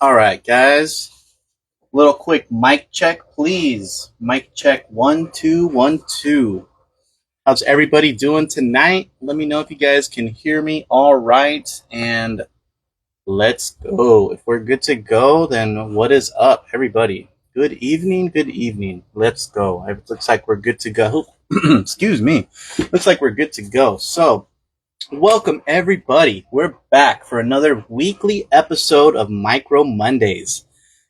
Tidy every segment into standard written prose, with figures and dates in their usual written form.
All right, guys. Little quick mic check, please. Mic check 1 2 1 2. How's everybody doing tonight? Let me know if you guys can hear me all right. And let's go. If we're good to go, then what is up, everybody? Good evening. Good evening. Let's go. It looks like we're good to go. Excuse me. Looks like we're good to go. So, welcome, everybody. We're back for another weekly episode of Micro Mondays.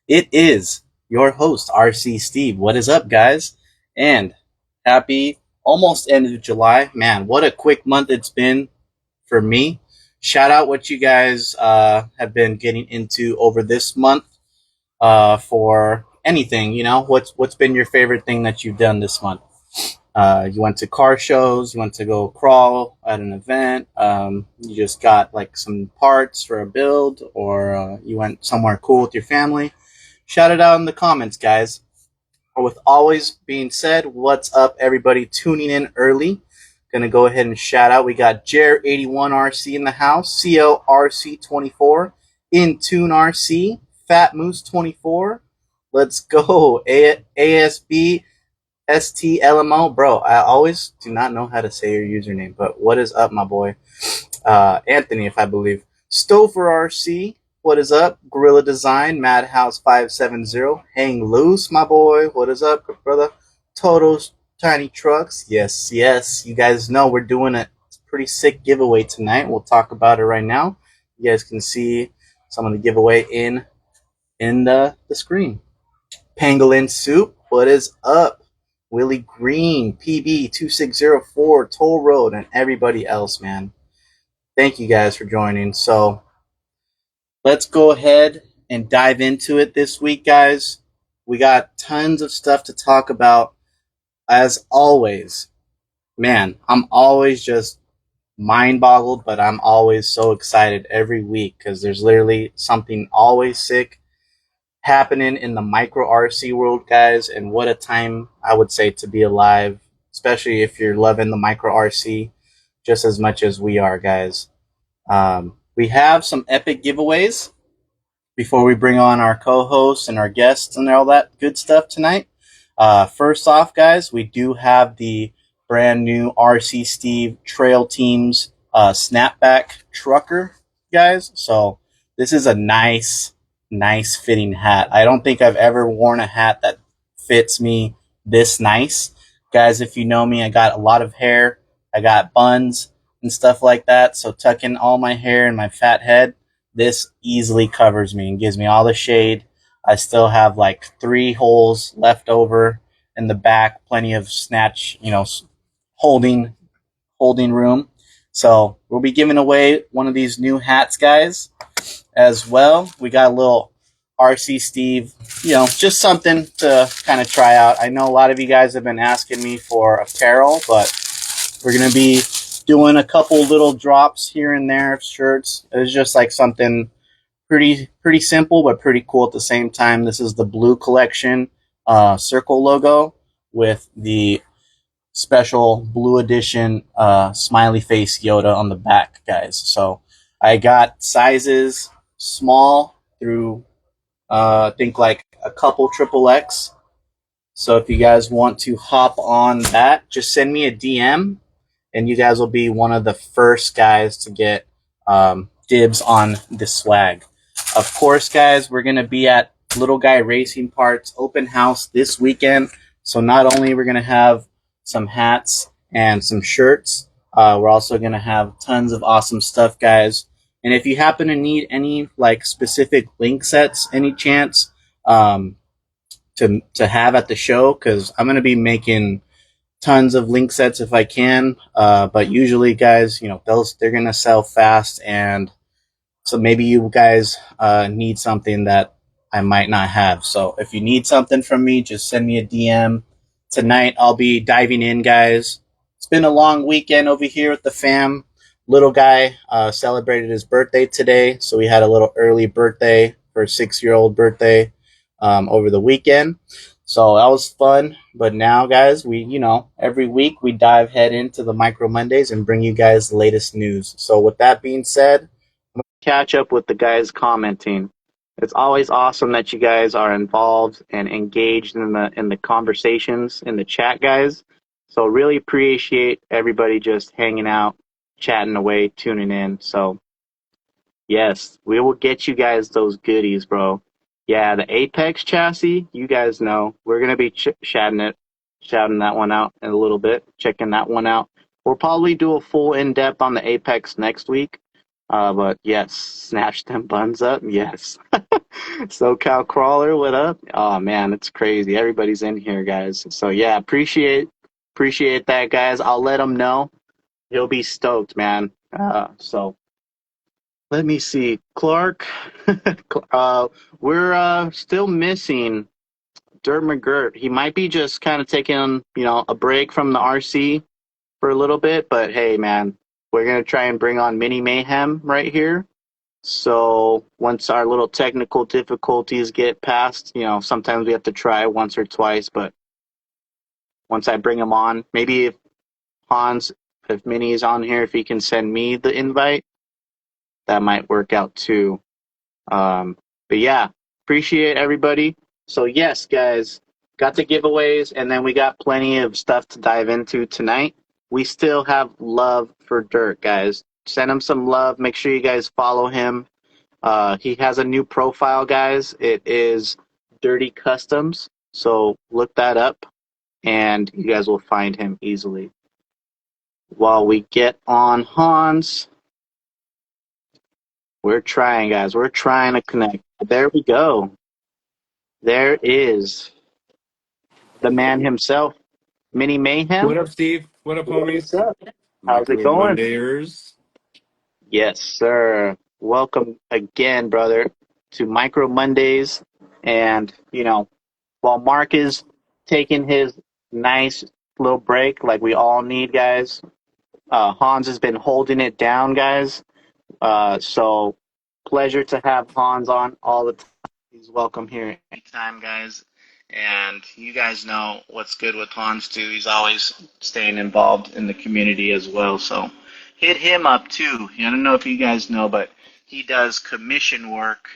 It is your host, RC Steve. What is up, guys? And happy almost end of July. Man, what a quick month it's been for me. Shout out what you guys have been getting into over this month for anything. What's been your favorite thing that you've done this month? You went to car shows, you went to go crawl at an event, you just got like some parts for a build, or you went somewhere cool with your family. Shout it out in the comments, guys. With always being said, what's up, everybody tuning in early? Gonna go ahead and shout out. We got Jer81RC in the house, CORC24, InTuneRC, Fat Moose 24. Let's go, ASB STLMO. Bro, I always do not know how to say your username, but what is up, my boy? Anthony, if I believe. Stouffer RC, what is up? Gorilla Design, Madhouse 570, Hang Loose, my boy. What is up, brother? Toto's Tiny Trucks. Yes, yes. You guys know we're doing a pretty sick giveaway tonight. We'll talk about it right now. You guys can see some of the giveaway in the screen. Pangolin Soup, what is up? Willie Green, PB2604, Toll Road, and everybody else, man. Thank you guys for joining. So let's go ahead and dive into it this week, guys. We got tons of stuff to talk about. As always, man, I'm always just mind boggled, but I'm always so excited every week because there's literally something always sick happening in the micro RC world, guys. And what a time I would say to be alive, especially if you're loving the micro RC just as much as we are, guys. We have some epic giveaways before we bring on our co-hosts and our guests and all that good stuff tonight. First off, guys, we do have the brand new RC Steve Trail Teams snapback trucker, guys. So this is a nice fitting hat. I don't think I've ever worn a hat that fits me this nice. Guys, if you know me, I got a lot of hair. I got buns and stuff like that. So tucking all my hair in my fat head, this easily covers me and gives me all the shade. I still have like 3 holes left over in the back, plenty of snatch, holding room. So we'll be giving away one of these new hats, guys, as well. We got a little RC Steve, just something to kind of try out. I know a lot of you guys have been asking me for apparel, but we're going to be doing a couple little drops here and there of shirts. It's just like something pretty simple, but pretty cool at the same time. This is the Blue Collection circle logo with the special Blue Edition smiley face Yoda on the back, guys. So I got sizes small through I think like a couple XXX. So if you guys want to hop on that, just send me a DM, and you guys will be one of the first guys to get dibs on the swag. Of course, guys, we're going to be at Little Guy Racing Parts open house this weekend. So not only we're going to have some hats and some shirts, we're also going to have tons of awesome stuff, guys. And if you happen to need any like specific link sets, any chance to have at the show, because I'm going to be making tons of link sets if I can. But usually, guys, they're going to sell fast, and so maybe you guys need something that I might not have. So if you need something from me, just send me a DM. Tonight I'll be diving in, guys. It's been a long weekend over here with the fam. Little guy celebrated his birthday today, so we had a little early birthday for a 6-year-old birthday over the weekend. So that was fun. But now, guys, we, every week we dive head into the Micro Mondays and bring you guys the latest news. So with that being said, I'm going to catch up with the guys commenting. It's always awesome that you guys are involved and engaged in the conversations in the chat, guys. So really appreciate everybody just hanging out, chatting away, tuning in. So yes, we will get you guys those goodies, bro. Yeah, the Apex chassis, you guys know. We're gonna be shouting that one out in a little bit, checking that one out. We'll probably do a full in-depth on the Apex next week. But yes, snatch them buns up, yes. SoCal Crawler, what up? Oh man, it's crazy. Everybody's in here, guys. So yeah, appreciate that, guys. I'll let him know. He'll be stoked, man. So let me see, Clark. We're still missing Dirt McGirt. He might be just kind of taking, a break from the RC for a little bit. But hey, man, we're gonna try and bring on Mini Mayhem right here. So once our little technical difficulties get past, sometimes we have to try once or twice. But once I bring him on, maybe if Hans, if Minnie is on here, if he can send me the invite, that might work out too. But yeah, appreciate everybody. So yes, guys, got the giveaways, and then we got plenty of stuff to dive into tonight. We still have love for Dirt, guys. Send him some love. Make sure you guys follow him. He has a new profile, guys. It is Dirty Customs. So look that up, and you guys will find him easily. While we get on Hans, we're trying, guys. We're trying to connect. There we go. There is the man himself, Mini Mayhem. What up, Steve? What up, What is homies? up? How's it Micro going? Mondayers. Yes, sir. Welcome again, brother, to Micro Mondays. And, while Mark is taking his nice little break, like we all need, guys, Hans has been holding it down, guys. So pleasure to have Hans on all the time. He's welcome here anytime, guys. And you guys know what's good with Hans too. He's always staying involved in the community as well. So hit him up too. I don't know if you guys know, but he does commission work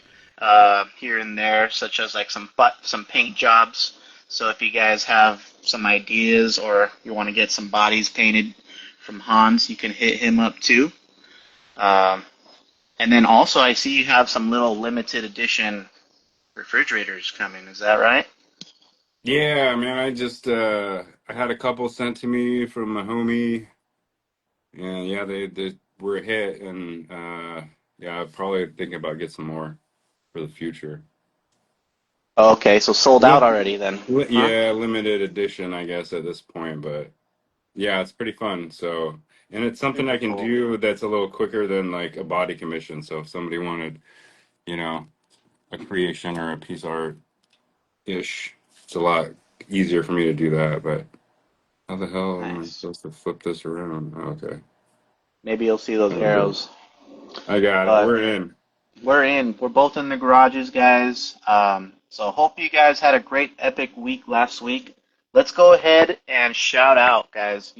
here and there, such as like some paint jobs. So if you guys have some ideas or you want to get some bodies painted from Hans, you can hit him up too. Um, and then also, I see you have some little limited edition refrigerators coming. Is that right? Yeah, man, I had a couple sent to me from my homie, and yeah, they were a hit, and yeah, I'm probably thinking about get some more for the future. Okay, so sold out Lim already then, huh? yeah, limited edition, I guess, at this point, but yeah, it's pretty fun. So, and it's something Super I can cool. do that's a little quicker than like a body commission. So if somebody wanted, you know, a creation or a piece of art ish, it's a lot easier for me to do that, but. How the hell am I Nice. supposed to flip this around? Oh, okay. Maybe you'll see those There we go. arrows. I got it. But We're in. we're in. We're both in the garages, guys. So hope you guys had a great epic week last week. Let's go ahead and shout out, guys.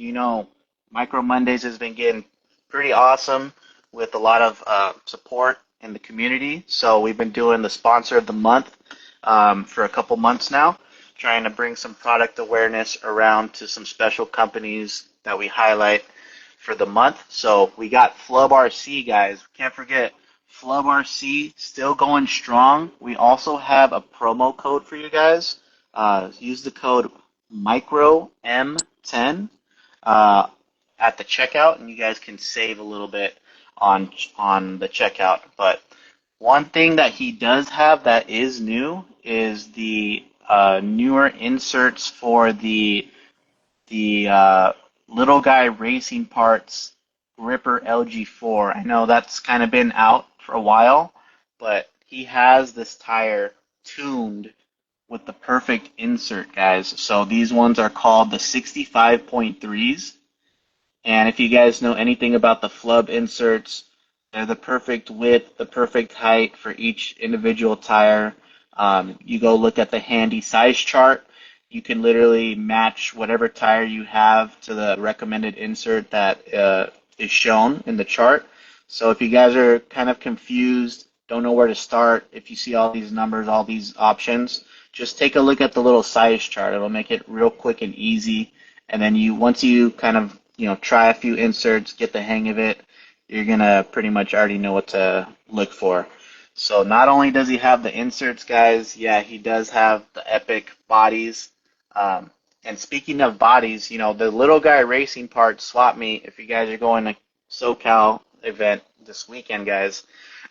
Micro Mondays has been getting pretty awesome with a lot of support in the community. So we've been doing the sponsor of the month for a couple months now, trying to bring some product awareness around to some special companies that we highlight for the month. So we got Flub RC, guys. Can't forget Flub RC still going strong. We also have a promo code for you guys. Use the code micro M10 uh, at the checkout, and you guys can save a little bit on the checkout. But one thing that he does have that is new is the newer inserts for the little guy racing parts gripper LG4. I know that's kind of been out for a while, but he has this tire tuned with the perfect insert, guys. So these ones are called the 65.3s. And if you guys know anything about the flub inserts, they're the perfect width, the perfect height for each individual tire. You go look at the handy size chart. You can literally match whatever tire you have to the recommended insert that is shown in the chart. So if you guys are kind of confused, don't know where to start, if you see all these numbers, all these options, just take a look at the little size chart. It'll make it real quick and easy. And then once you kind of, try a few inserts, get the hang of it, you're gonna pretty much already know what to look for. So not only does he have the inserts, guys, yeah, he does have the epic bodies. Um, and speaking of bodies, the little guy racing parts swap meet, if you guys are going to SoCal event this weekend, guys,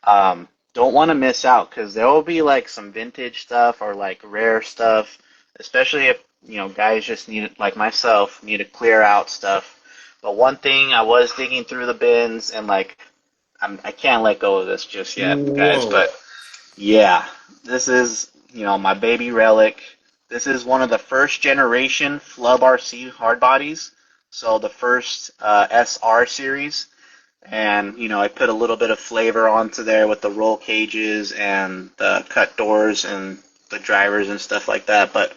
don't want to miss out because there will be like some vintage stuff or like rare stuff, especially if, guys just need, like myself, need to clear out stuff. But one thing, I was digging through the bins and like, I can't let go of this just yet, guys, Whoa. but yeah, this is, my baby relic. This is one of the first generation Flub RC hard bodies. So the first SR series. And, I put a little bit of flavor onto there with the roll cages and the cut doors and the drivers and stuff like that. But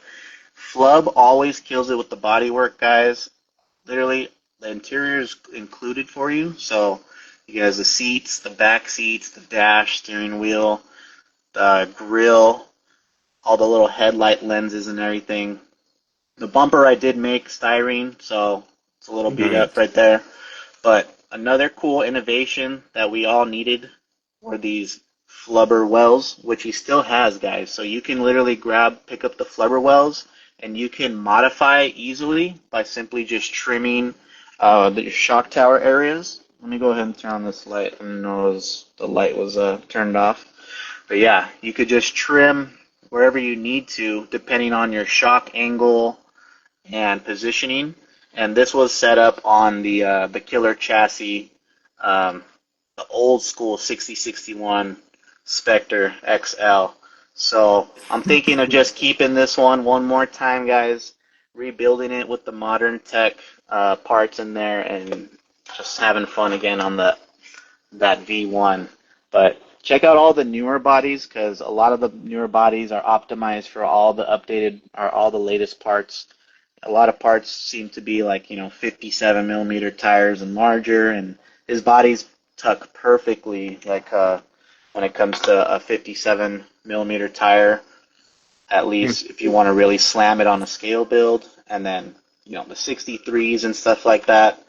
Flub always kills it with the bodywork, guys. Literally, the interior is included for you. So you guys, the seats, the back seats, the dash, steering wheel, the grill, all the little headlight lenses and everything. The bumper I did make styrene, so it's a little beat up Nice. right there. But another cool innovation that we all needed were these flubber wells, which he still has, guys. So you can literally pick up the flubber wells, and you can modify easily by simply just trimming the shock tower areas. Let me go ahead and turn on this light. I didn't know the light was turned off. But yeah, you could just trim wherever you need to, depending on your shock angle and positioning. And this was set up on the killer chassis, um, the old school 6061 Spectre XL. So I'm thinking of just keeping this one more time, guys, rebuilding it with the modern tech parts in there, and just having fun again on that V1. But check out all the newer bodies because a lot of the newer bodies are optimized for all the updated or all the latest parts. A lot of parts seem to be like 57 millimeter tires and larger, and his body's tuck perfectly like when it comes to a 57 millimeter tire, at least if you want to really slam it on a scale build. And then the 63s and stuff like that,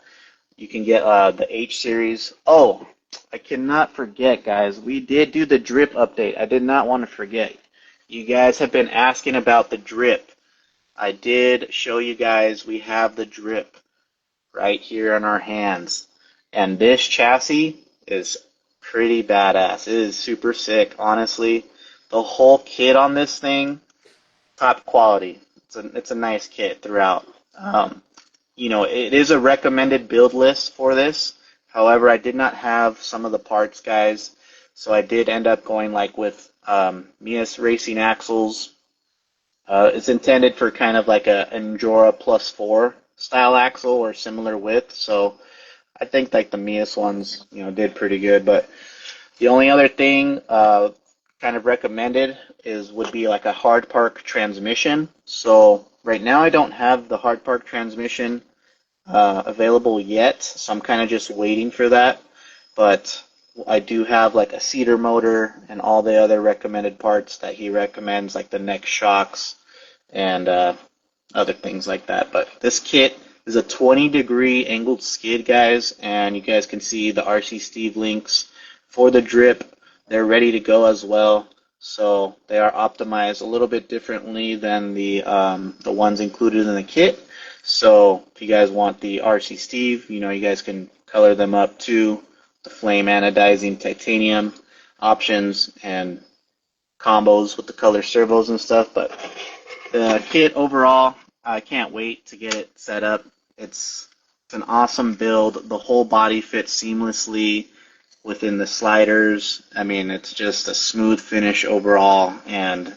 you can get the H series. Oh, I cannot forget, guys, we did do the drip update. I did not want to forget. You guys have been asking about the drip. I did show you guys we have the drip right here in our hands. And this chassis is pretty badass. It is super sick, honestly. The whole kit on this thing, top quality. It's a nice kit throughout. It is a recommended build list for this. However, I did not have some of the parts, guys. So I did end up going like with Mias Racing axles. It's intended for kind of like a Endura plus 4 style axle or similar width. So I think like the Mias ones, did pretty good. But the only other thing kind of recommended would be like a hard park transmission. So right now I don't have the hard park transmission available yet, so I'm kind of just waiting for that. But I do have like a cedar motor and all the other recommended parts that he recommends, like the neck shocks and other things like that. But this kit is a 20-degree angled skid, guys, and you guys can see the RC Steve links for the drip. They're ready to go as well. So they are optimized a little bit differently than the ones included in the kit. So if you guys want the RC Steve, you guys can color them up to the flame anodizing titanium options and combos with the color servos and stuff. But the kit overall, I can't wait to get it set up. It's an awesome build. The whole body fits seamlessly within the sliders. I mean, it's just a smooth finish overall. And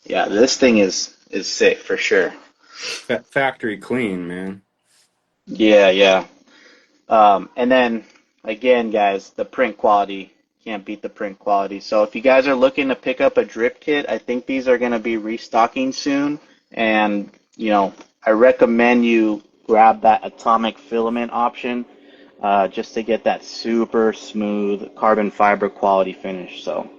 yeah, this thing is sick for sure. Factory clean, man. Yeah, yeah. And then again, guys, the print quality can't beat the print quality. So if you guys are looking to pick up a drip kit, I think these are going to be restocking soon. And I recommend you grab that atomic filament option just to get that super smooth carbon fiber quality finish. So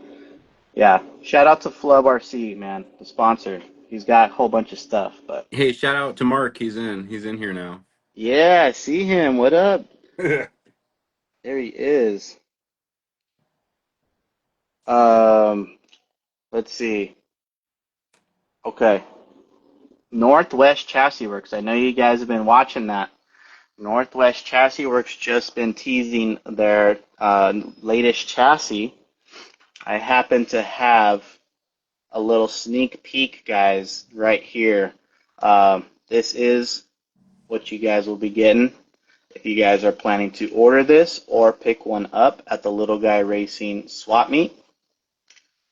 Yeah, shout out to Flub RC, man, the sponsor. He's got a whole bunch of stuff, but Hey, shout out to Mark. He's in. He's in here now. yeah, I see him. What up? There he is. Um, let's see. Okay, Northwest Chassis Works. I know you guys have been watching that. Northwest Chassis Works just been teasing their latest chassis. I happen to have a little sneak peek, guys, right here. This is what you guys will be getting if you guys are planning to order this or pick one up at the Little Guy Racing swap meet.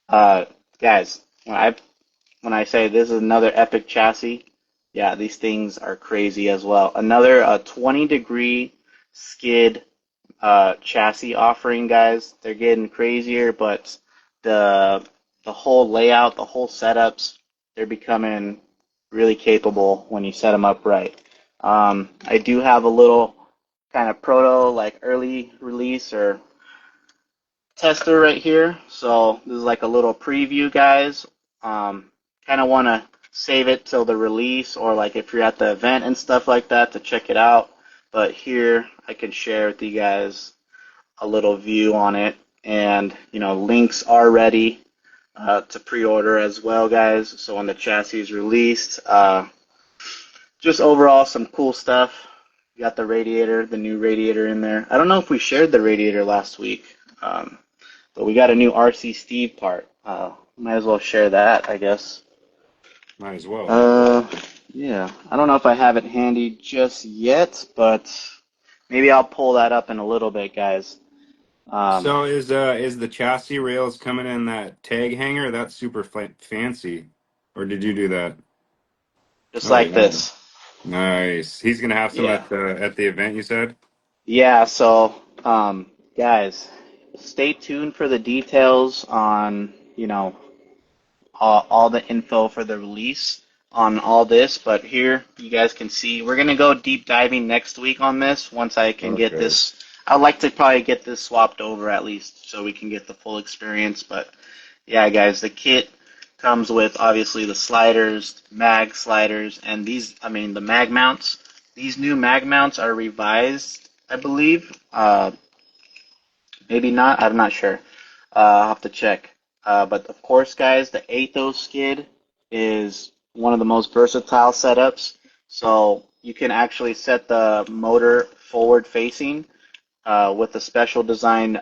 Uh, Guys, when I say this is another epic chassis, yeah, these things are crazy as well. Another 20-degree skid chassis offering, guys. They're getting crazier, but the the whole layout, the whole setups, they're becoming really capable when you set them up right. I do have a little kind of proto, like early release or tester right here. So this is like a little preview, guys. Kind of want to save it till the release or like if you're at the event and stuff like that to check it out. But here I can share with you guys a little view on it, and links are ready to pre-order as well, guys. So when the chassis is released, just overall some cool stuff. We got the radiator, the new radiator in there. I don't know if we shared the radiator last week, but we got a new RC Steve part. Might as well share that, I guess. Might as well. Uh, yeah. I don't know if I have it handy just yet, but maybe I'll pull that up in a little bit, guys. Um, So is the chassis rails coming in that tag hanger? That's super fancy. Or did you do that? just Oh like yeah. this. Nice. He's gonna have some Yeah. at the event, you said? Yeah, so guys, stay tuned for the details on, all the info for the release on all this. But here you guys can see we're gonna go deep diving next week on this once I can get Okay. this. I'd like to probably get this swapped over at least so we can get the full experience. But yeah, guys, the kit comes with obviously the sliders, mag sliders, and the mag mounts. These new mag mounts are revised, I believe. Maybe not. I'm not sure. I'll have to check. But of course, guys, the Athos skid is one of the most versatile setups. So you can actually set the motor forward facing with a special design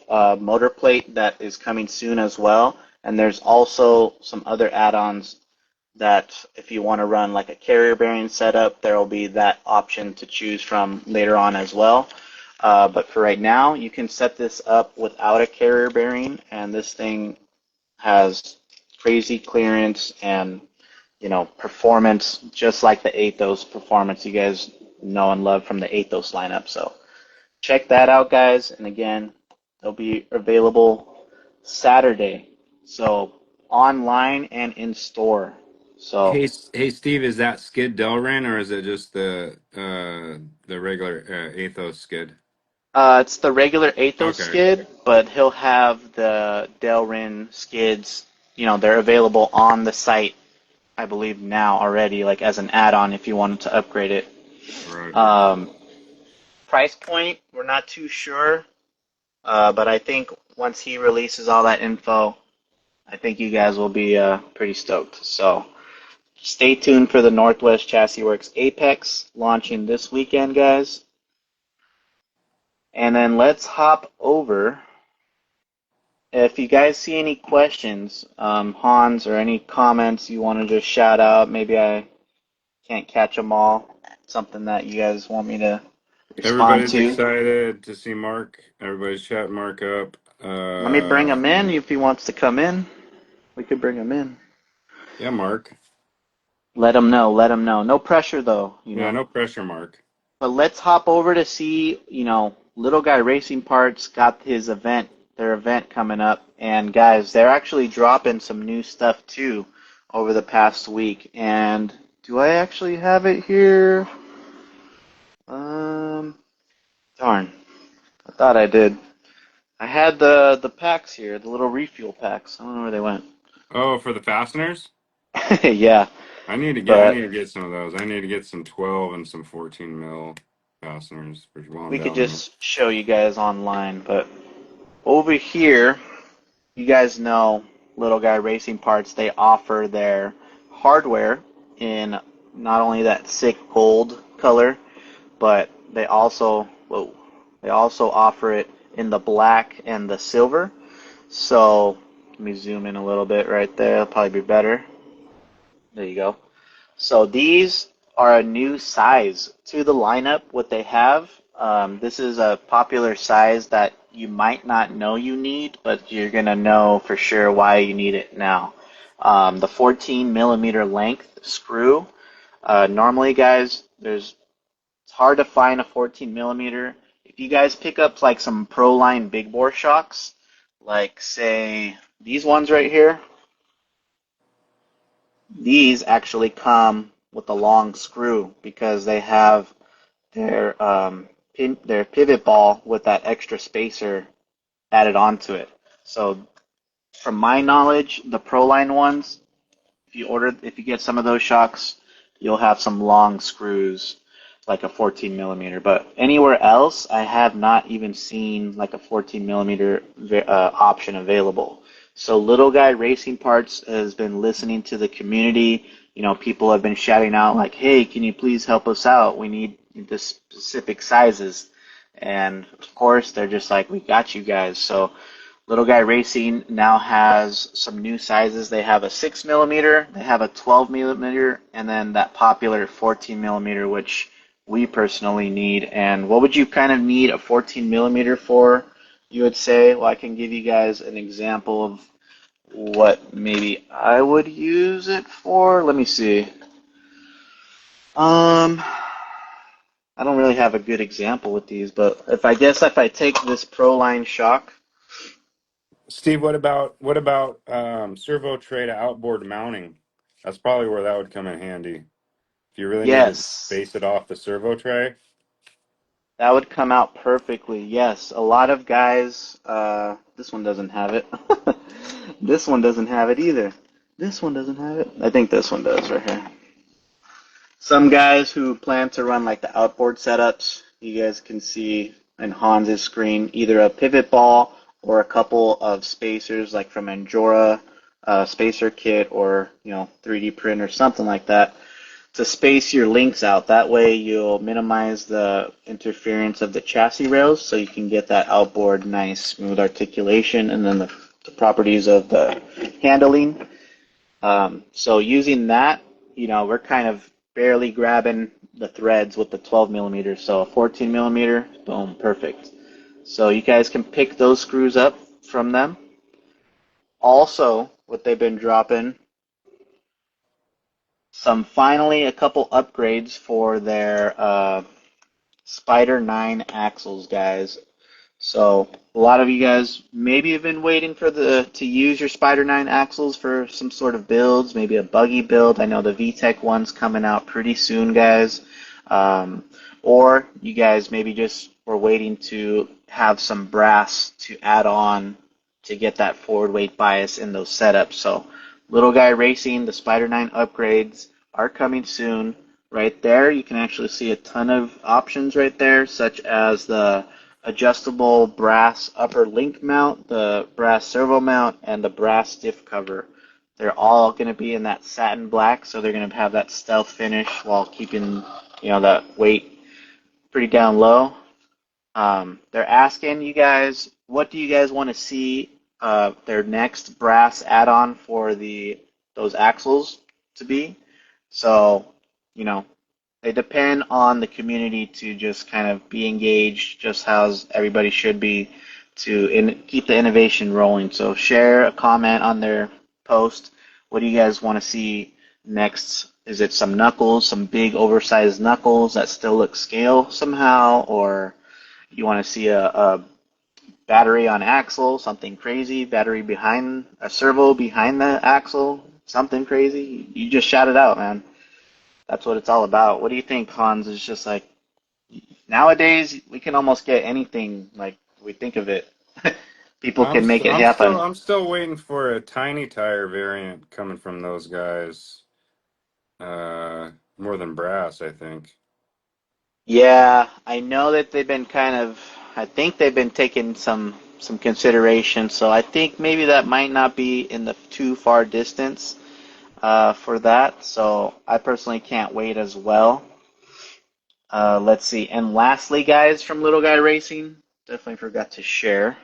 motor plate that is coming soon as well. And there's also some other add-ons that if you want to run like a carrier bearing setup, there will be that option to choose from later on as well. But for right now, you can set this up without a carrier bearing, and this thing has crazy clearance and performance just like the Athos performance you guys know and love from the Athos lineup. So check that out, guys. And again, they'll be available Saturday. So online and in store. So Hey Steve, is that skid Delrin or is it just the regular Athos skid? it's the regular Athos Okay. skid, but he'll have the Delrin skids. They're available on the site, I believe now already, like as an add-on if you wanted to upgrade it. Right. Um, Price point, we're not too sure, but I think once he releases all that info, I think you guys will be pretty stoked. So stay tuned for the Northwest Chassis Works Apex launching this weekend, guys. And then let's hop over. If you guys see any questions, Hans, or any comments you want to just shout out, maybe I can't catch them all. Something that you guys want me to respond Everybody's to. excited to see Mark. Everybody's chatting Mark up. Let me bring him in if he wants to come in. We could bring him in. Yeah, Mark. Let him know. Let him know. No pressure though, Yeah, no pressure, Mark. But let's hop over to see, Little Guy Racing Parts got their event coming up. And guys, they're actually dropping some new stuff too over the past week. And do I actually have it here? Um, Darn. I thought I did. I had the packs here, the little refuel packs. I don't know where they went. Oh, for the fasteners? Yeah, I but need to get some of those. I need to get some 12 and some 14 mil fasteners for while I'm we could down there. just show you guys online. But over here, you guys know Little Guy Racing Parts, they offer their hardware in not only that sick gold color, but they also offer it in the black and the silver. So let me zoom in a little bit right there. It'll probably be better. There you go. So these are a new size to the lineup. What they have, this is a popular size that you might not know you need, but you're gonna know for sure why you need it now. The 14 millimeter length screw. Normally, guys, it's hard to find a 14 millimeter. If you guys pick up like some Proline big bore shocks, like say these ones right here, these actually come with a long screw because they have their pivot ball with that extra spacer added onto it. So from my knowledge, the Proline ones, if you get some of those shocks, you'll have some long screws like a 14 millimeter. But anywhere else, I have not even seen like a 14 millimeter option available. So Little Guy Racing Parts has been listening to the community. You know, people have been shouting out like, "Hey, can you please help us out? We need the specific sizes." And of course, they're just like, "We got you guys." So Little Guy Racing now has some new sizes. They have a 6 millimeter, they have a 12 millimeter, and then that popular 14 millimeter, which we personally need. And what would you kind of need a 14 millimeter for? You would say, well, I can give you guys an example of what maybe I would use it for. Let me see. I don't really have a good example with these, but if I take this Proline shock. Steve, what about servo tray to outboard mounting? That's probably where that would come in handy. If you really need to Yes, base it off the servo tray. that would come out perfectly. Yes, a lot of guys. This one doesn't have it. This one doesn't have it either. This one doesn't have it. I think this one does right here. Some guys who plan to run like the outboard setups, you guys can see in Hans's screen either a pivot ball or a couple of spacers like from Anjora spacer kit or 3D print or something like that to space your links out. That way you'll minimize the interference of the chassis rails so you can get that outboard nice smooth articulation and then the properties of the handling. So using that, we're kind of barely grabbing the threads with the 12 millimeter. So a 14 millimeter, boom, perfect. So you guys can pick those screws up from them. Also, what they've been dropping finally a couple upgrades for their Spider 9 axles, guys. So a lot of you guys maybe have been waiting for to use your Spider 9 axles for some sort of builds, maybe a buggy build. I know the VTEC one's coming out pretty soon, guys. Um, or you guys maybe just were waiting to have some brass to add on to get that forward weight bias in those setups. So Little Guy Racing, the Spider 9 upgrades are coming soon. Right there, you can actually see a ton of options right there, such as the adjustable brass upper link mount, the brass servo mount, and the brass stiff cover. They're all going to be in that satin black, so they're going to have that stealth finish while keeping, that weight pretty down low. They're asking you guys, what do you guys want to see their next brass add-on for those axles to be? So, you know, they depend on the community to just kind of be engaged, just how everybody should be to keep the innovation rolling. So share a comment on their post. What do you guys want to see next? Is it some knuckles, some big oversized knuckles that still look scale somehow, or you want to see a battery on axle, something crazy, battery behind a servo behind the axle, something crazy? You just shout it out, man. That's what it's all about. What do you think, Hans? Is just nowadays we can almost get anything like we think of it. people can make it happen. I'm still waiting for a tiny tire variant coming from those guys. More than brass, I think. Yeah, I know that they've been kind of, I think they've been taking some consideration, so I think maybe that might not be in the too far distance for that. So I personally can't wait as well. Let's see. And lastly, guys, from Little Guy Racing, definitely forgot to share,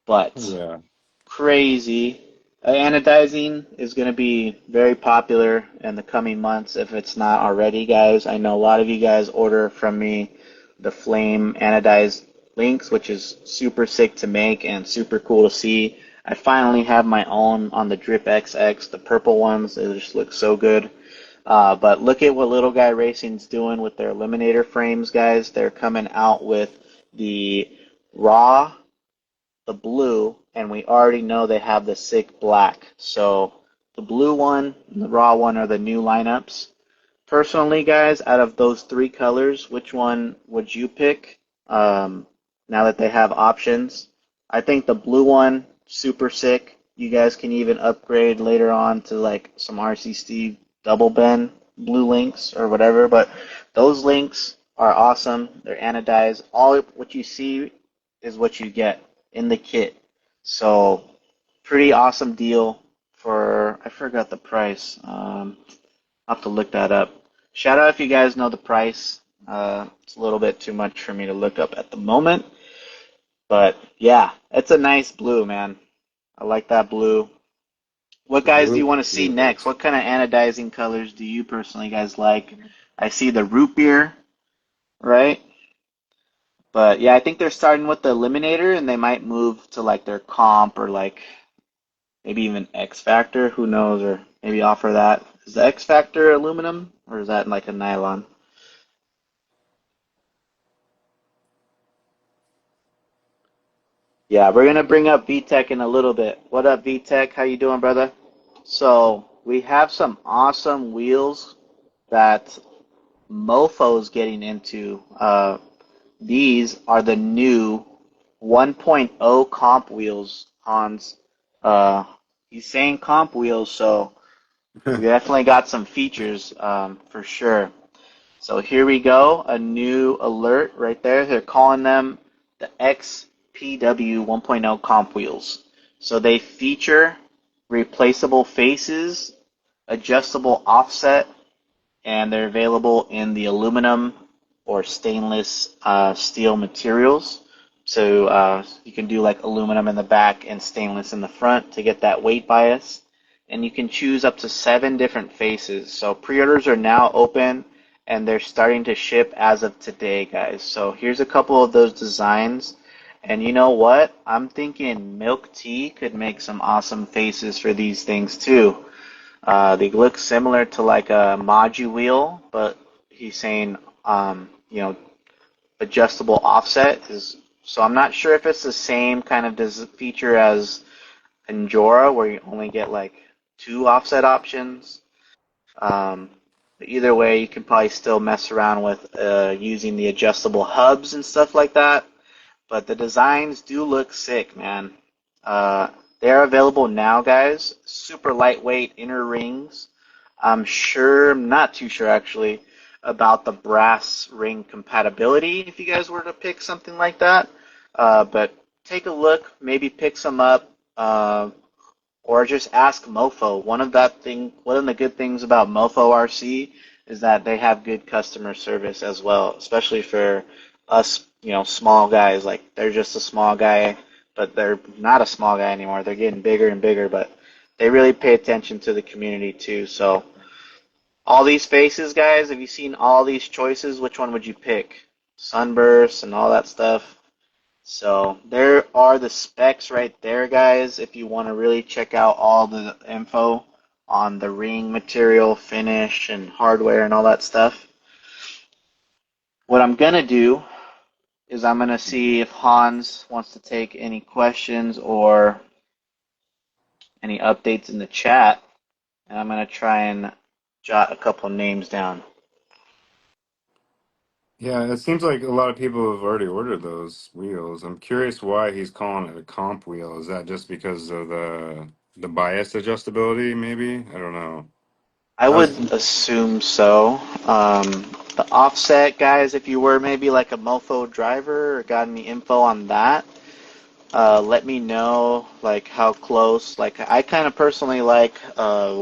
but Yeah. crazy. Anodizing is going to be very popular in the coming months if it's not already, guys. I know a lot of you guys order from me the Flame anodized links, which is super sick to make and super cool to see. I finally have my own on the Drip XX, the purple ones. They just look so good. But look at what Little Guy Racing's doing with their eliminator frames, guys. They're coming out with the raw, the blue, and we already know they have the sick black. So the blue one and the raw one are the new lineups. Personally, guys, out of those three colors, which one would you pick? Now that they have options, I think the blue one super sick. You guys can even upgrade later on to like some RC Steve double bend blue links or whatever. But those links are awesome. They're anodized. All what you see is what you get in the kit. So pretty awesome deal for I forgot the price. I'll have to look that up. Shout out if you guys know the price. It's a little bit too much for me to look up at the moment. But yeah, it's a nice blue, man. I like that blue. What The guys do you blue. want to see next? What kind of anodizing colors do you personally guys like? I see the root beer, right? But yeah, I think they're starting with the eliminator and they might move to like their comp or like maybe even X Factor, who knows, or maybe offer that. Is the X Factor aluminum or is that like a nylon? Yeah, we're gonna bring up VTech in a little bit. What up, VTech? How you doing, brother? So we have some awesome wheels that Mofo's getting into. These are the new 1.0 comp wheels, Hans. Uh, he's saying comp wheels, so we definitely got some features for sure. So here we go, a new alert right there. They're calling them the XPW 1.0 comp wheels. So they feature replaceable faces, adjustable offset, and they're available in the aluminum or stainless steel materials. So you can do like aluminum in the back and stainless in the front to get that weight bias. And you can choose up to 7 different faces. So pre-orders are now open and they're starting to ship as of today, guys. So here's a couple of those designs. And you know what? I'm thinking Milk Tea could make some awesome faces for these things too. They look similar to like a Maju wheel, but he's saying, adjustable offset is. So I'm not sure if it's the same kind of feature as Endura, where you only get like 2 offset options. Um, but either way, you can probably still mess around with using the adjustable hubs and stuff like that. But the designs do look sick, man. They're available now, guys. Super lightweight inner rings. I'm not too sure actually, about the brass ring compatibility if you guys were to pick something like that. But take a look, maybe pick some up, or just ask Mofo. One of the good things about Mofo RC is that they have good customer service as well, especially for us, small guys. Like they're just a small guy, but they're not a small guy anymore. They're getting bigger and bigger, but they really pay attention to the community too. So all these faces, guys, have you seen all these choices? Which one would you pick? Sunburst and all that stuff. So there are the specs right there, guys, if you want to really check out all the info on the ring material, finish, and hardware and all that stuff. What I'm going to do is I'm going to see if Hans wants to take any questions or any updates in the chat, and I'm going to try and jot a couple names down. Yeah, it seems like a lot of people have already ordered those wheels. I'm curious why he's calling it a comp wheel. Is that just because of the bias adjustability, maybe? I don't know. I I was would assume so. The offset guys, if you were maybe like a mofo driver or got any info on that, let me know like how close. Like I kind of personally like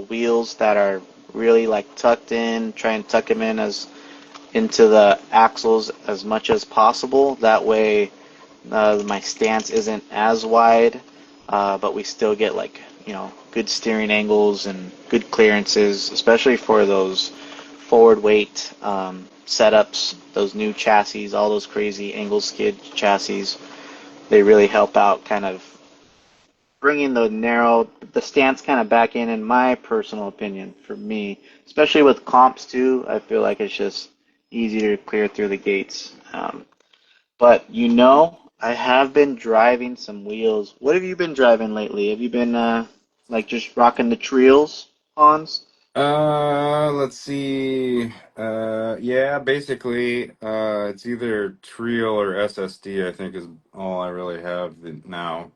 wheels that are really like tucked in, try and tuck them in as into the axles as much as possible. That way, my stance isn't as wide, but we still get like good steering angles and good clearances, especially for those forward weight setups, those new chassis, all those crazy angle skid chassis. They really help out, kind of bringing the stance kind of back in my personal opinion, for me, especially with comps too. I feel like it's just easier to clear through the gates. But I have been driving some wheels. What have you been driving lately? Have you been like just rocking the trails, Hans? let's see. Yeah, basically, it's either Trial or SSD, I think is all I really have now.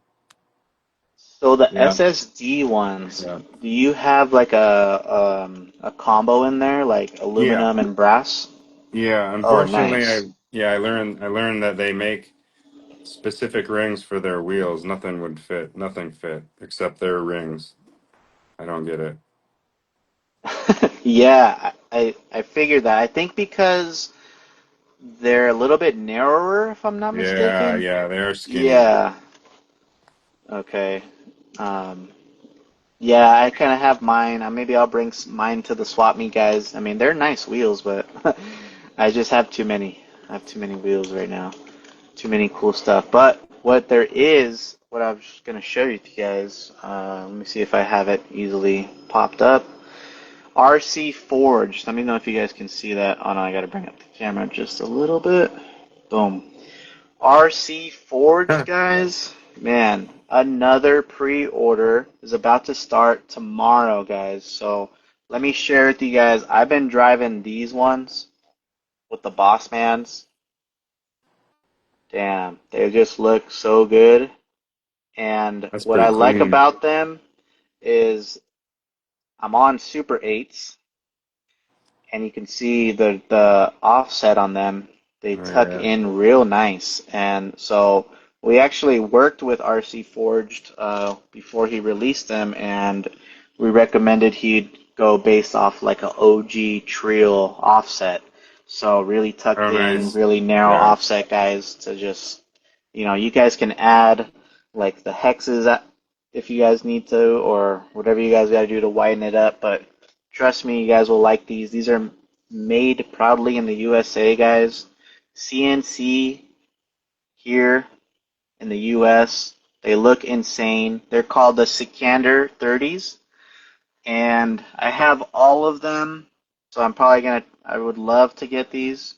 So the Yeah, SSD ones, yeah. do you have like a combo in there, like Yeah. aluminum and brass? Yeah, Oh, unfortunately, nice. I learned that they make specific rings for their wheels. Nothing fit except their rings. I don't get it. Yeah, I figured that. I think because they're a little bit narrower, if I'm not Yeah, mistaken. yeah, they are skinny. Yeah. Okay. Um, yeah, I kind of have mine. Maybe I'll bring mine to the swap meet, guys. I mean, they're nice wheels, but I just have too many. I have too many wheels right now. Too many cool stuff. But what there is, what I was just gonna show you guys. Let me see if I have it easily popped up. RC Forged. Let me know if you guys can see that. Oh no, I gotta bring up the camera just a little bit. Boom. RC Forged, guys. Man, another pre-order is about to start tomorrow, guys. So let me share with you guys. I've been driving these ones with the Bossmans. Damn, they just look so good. And That's what I pretty like clean. about them is I'm on Super 8s, and you can see the offset on them. They Oh tuck yeah. in real nice, and so we actually worked with RC Forged before he released them, and we recommended he'd go based off like a OG Trio offset. So really tucked Oh in, nice. really narrow Yeah. offset, guys, to just you guys can add like the hexes if you guys need to, or whatever you guys got to do to widen it up, but trust me, you guys will like these. These are made proudly in the USA, guys. CNC here in the US. They look insane. They're called the Sikander 30s, and I have all of them. So I would love to get these.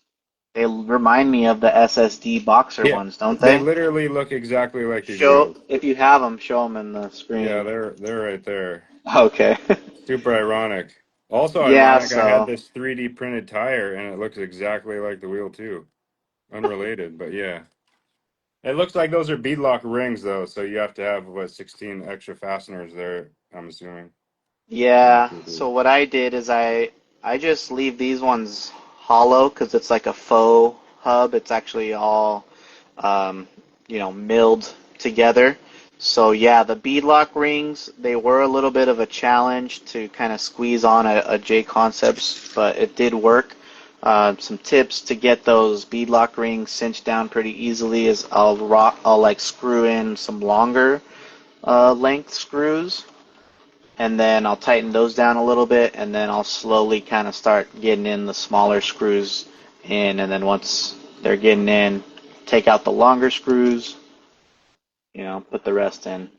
They remind me of the SSD boxer Yeah. ones, don't They they? literally look exactly like these Show wheels. if you have them, show them in the Yeah, screen. they're right there. Okay. Super ironic. Also Yeah, ironic, I had so this 3D printed tire and it looks exactly like the wheel too. Unrelated, but yeah. It looks like those are beadlock rings though, so you have to have what 16 extra fasteners there, I'm assuming. yeah, so what I did is I just leave these ones hollow because it's like a faux hub. It's actually all um, milled together. So yeah, the beadlock rings, they were a little bit of a challenge to kind of squeeze on a J Concepts, but it did work. Some tips to get those beadlock rings cinched down pretty easily is I'll like screw in some longer length screws, and then I'll tighten those down a little bit, and then I'll slowly kind of start getting in the smaller screws in, and then once they're getting in, take out the longer screws, put the rest in.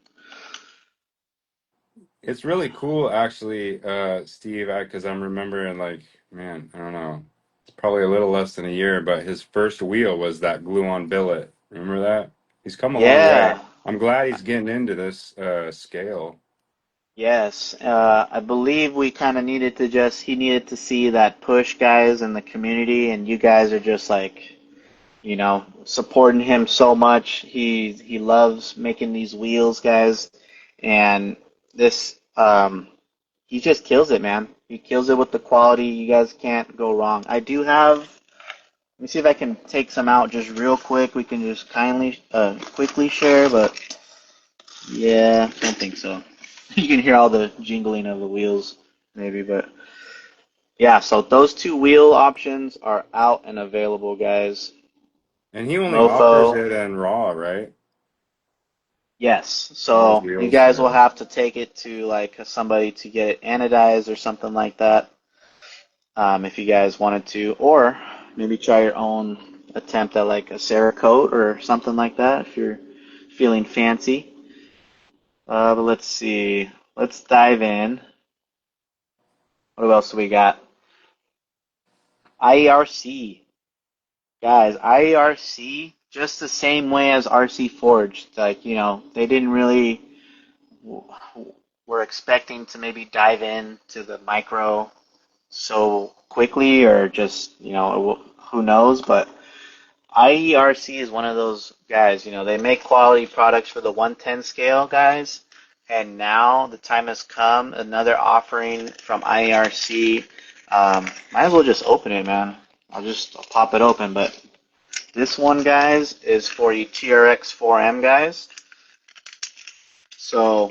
It's really cool actually, Steve, because I'm remembering like, man, I don't know. It's probably a little less than a year, but his first wheel was that glue-on billet. Remember that? He's come a long way. Yeah, I'm glad he's getting into this scale. Yes, I believe we kind of needed to just, he needed to see that push, guys, in the community, and you guys are just like, supporting him so much. He loves making these wheels, guys, and this he just kills it, man. He kills it with the quality. You guys can't go wrong. I do have. Let me see if I can take some out just real quick. We can just quickly share, but yeah, I don't think so. You can hear all the jingling of the wheels, maybe, but yeah. So those two wheel options are out and available, guys. And he only offers Mofo. it in raw, right? Yes, Those so you wheels, guys will yeah. have to take it to like somebody to get it anodized or something like that, if you guys wanted to, or maybe try your own attempt at like a Cerakote or something like that if you're feeling fancy. But let's see, let's dive in. What else do we got? IERC, guys. IERC just the same way as RC Forged. Like they didn't really were expecting to maybe dive into the micro so quickly, or just who knows, but IERC is one of those guys. They make quality products for the 110 scale, guys, and now the time has come, another offering from IERC. Might as well just open it, man. I'll pop it open, but this one, guys, is for you TRX 4M guys. So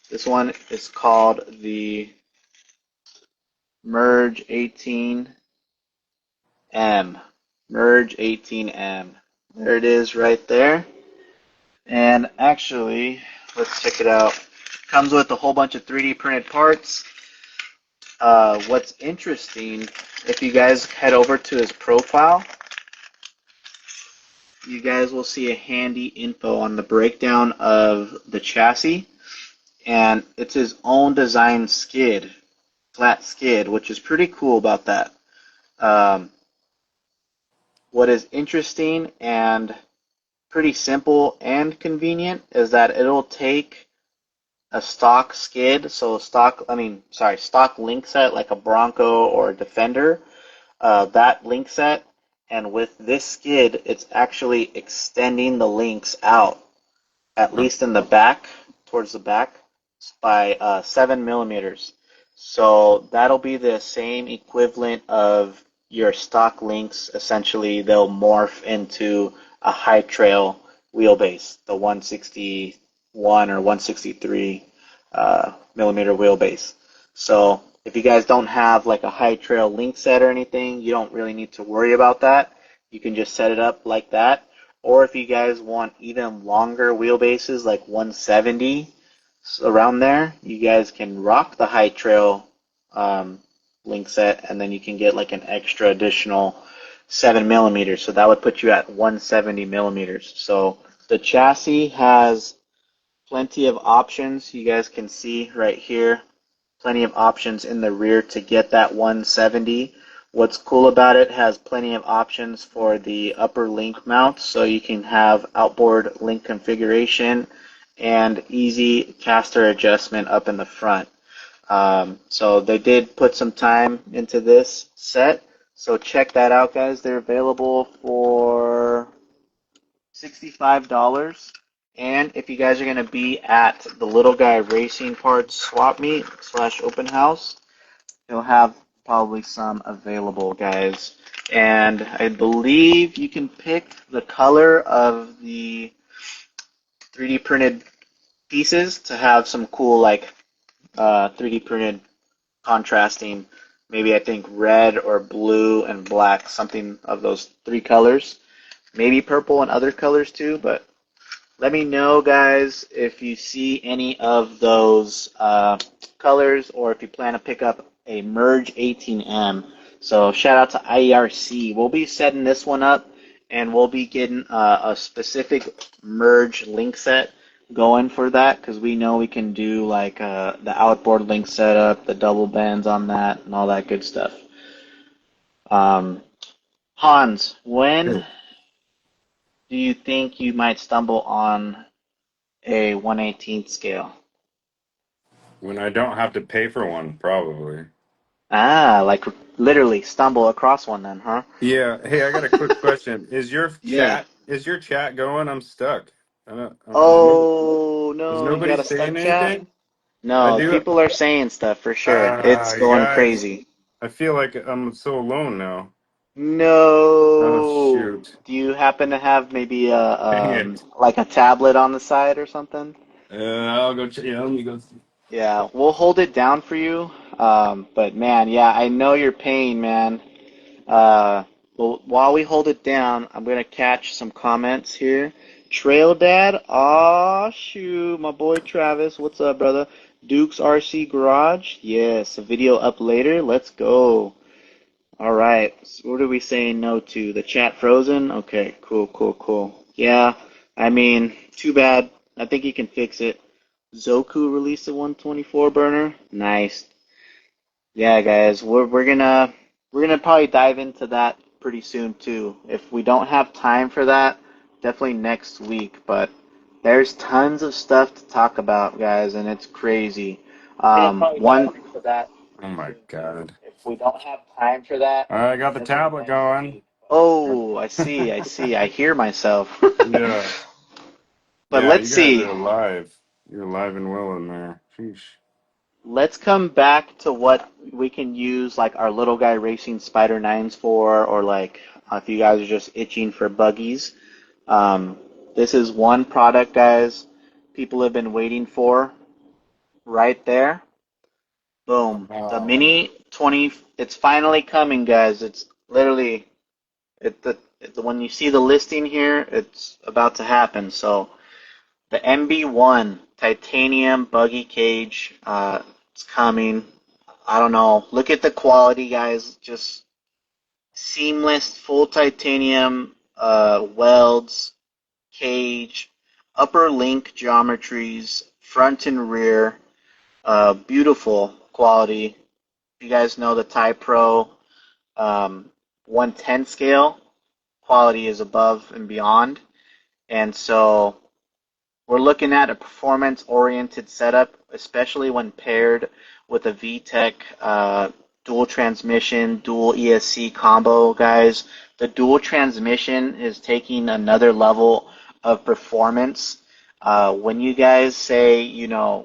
this one is called the Merge 18M. Merge 18M. There it is right there. And actually, let's check it out. Comes with a whole bunch of 3D printed parts. What's interesting, if you guys head over to his profile, you guys will see a handy info on the breakdown of the chassis. And it's his own design skid, flat skid, which is pretty cool about that. Um, what is interesting and pretty simple and convenient is that it'll take a stock skid, so stock link set like a Bronco or a Defender, that link set, and with this skid, it's actually extending the links out, at Huh. least in the back, towards the back, by 7 millimeters. So that'll be the same equivalent of your stock links. Essentially, they'll morph into a high trail wheelbase, the 161 or 163 millimeter wheelbase. So if you guys don't have like a high trail link set or anything, you don't really need to worry about that. You can just set it up like that. Or if you guys want even longer wheelbases, like 170 around there, you guys can rock the high trail um, link set, and then you can get like an extra additional 7 millimeters. So that would put you at 170 millimeters. So the chassis has plenty of options. You guys can see right here, plenty of options in the rear to get that 170. What's cool about it, has plenty of options for the upper link mount, so you can have outboard link configuration and easy caster adjustment up in the front. So they did put some time into this set. So check that out, guys. They're available for $65. And if you guys are going to be at the Little Guy Racing Parts swap meet slash open house, he'll have probably some available, guys. And I believe you can pick the color of the 3D printed pieces to have some cool, like, 3D printed contrasting. Maybe I think red or blue and black, something of those three colors. Maybe purple and other colors too, but let me know, guys, if you see any of those colors, or if you plan to pick up a Merge 18M. So shout out to IERC. We'll be setting this one up, and we'll be getting a specific Merge link set going for that, because we know we can do like the outboard link setup, the double bends on that, and all that good stuff. Um, Hans, when do you think you might stumble on a 1/18th scale? When I don't have to pay for one, probably. Ah, like literally stumble across one then, huh? Yeah. Hey, I got a quick question. Yeah. Is your chat going? I'm stuck. I don't, Oh is no, you nobody got a saying stuck chat? anything? I No, do. people are saying stuff for sure. It's going Guys, crazy. I feel like I'm so alone now. Oh No. shoot. Do you happen to have maybe a Dang it. like a tablet on the side or something? I'll go check. Yeah, let me go. Yeah, we'll hold it down for you. But man, yeah, I know your pain, man. Well, while we hold it down, I'm gonna catch some comments here. Trail Dad, aw shoot, my boy Travis, what's up, brother? Duke's RC Garage, yes, a video up later. Let's go. All right, so what are we saying no to? The chat frozen? Okay, cool, cool, cool. Yeah, I mean, too bad. I think you can fix it. Zoku released a 124 burner. Nice. Yeah, guys, we're gonna probably dive into that pretty soon too. If we don't have time for that, definitely next week. But there's tons of stuff to talk about, guys, and it's crazy. We're gonna probably dive One, into that Oh pretty my soon too. God. If we don't have time for that, All right, I got the definitely tablet next going. week. oh, I see, I see, I hear myself. Yeah. But Yeah, let's you guys are see. alive. You're alive and well in there. Sheesh. Let's come back to what we can use like our little guy racing Spider Nines for, or like if you guys are just itching for buggies. Um, this is one product, guys, people have been waiting for right there. Boom. The Wow. Mini 20, it's finally coming, guys. It's literally, when you see the listing here, it's about to happen. So the MB1 titanium buggy cage, it's coming. I don't know. Look at the quality, guys. Just seamless, full titanium welds, cage, upper link geometries, front and rear, beautiful quality. You guys know the Ty Pro 110 scale quality is above and beyond, and so we're looking at a performance-oriented setup, especially when paired with a VTEC dual transmission, dual ESC combo, guys. The dual transmission is taking another level of performance. When you guys say,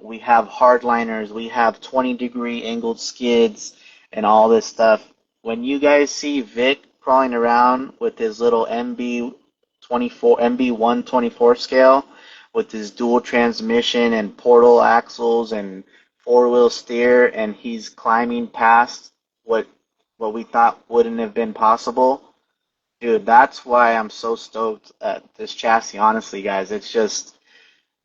we have hardliners, we have 20-degree angled skids, and all this stuff, when you guys see Vic crawling around with his little MB24, MB124 scale, with his dual transmission and portal axles and four-wheel steer, and he's climbing past what we thought wouldn't have been possible. Dude, that's why I'm so stoked at this chassis, honestly, guys. It's just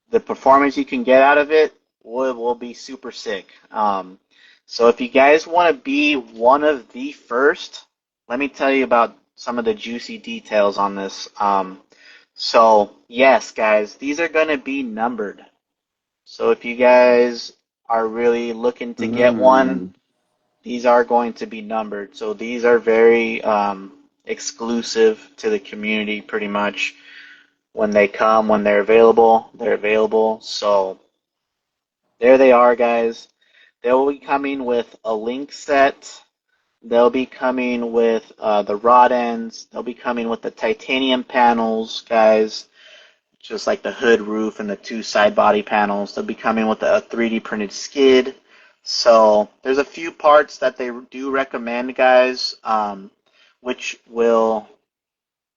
the performance you can get out of it will be super sick. So if you guys want to be one of the first, let me tell you about some of the juicy details on this. So yes, guys, these are going to be numbered. So if you guys are really looking to get one, Mm. these are going to be numbered. So these are very exclusive to the community pretty much. When they come, when they're available, they're available. So there they are, guys. They'll be coming with a link set. They'll be coming with the rod ends. They'll be coming with the titanium panels, guys, just like the hood roof and the two side body panels. They'll be coming with a 3D printed skid. So there's a few parts that they do recommend, guys, which will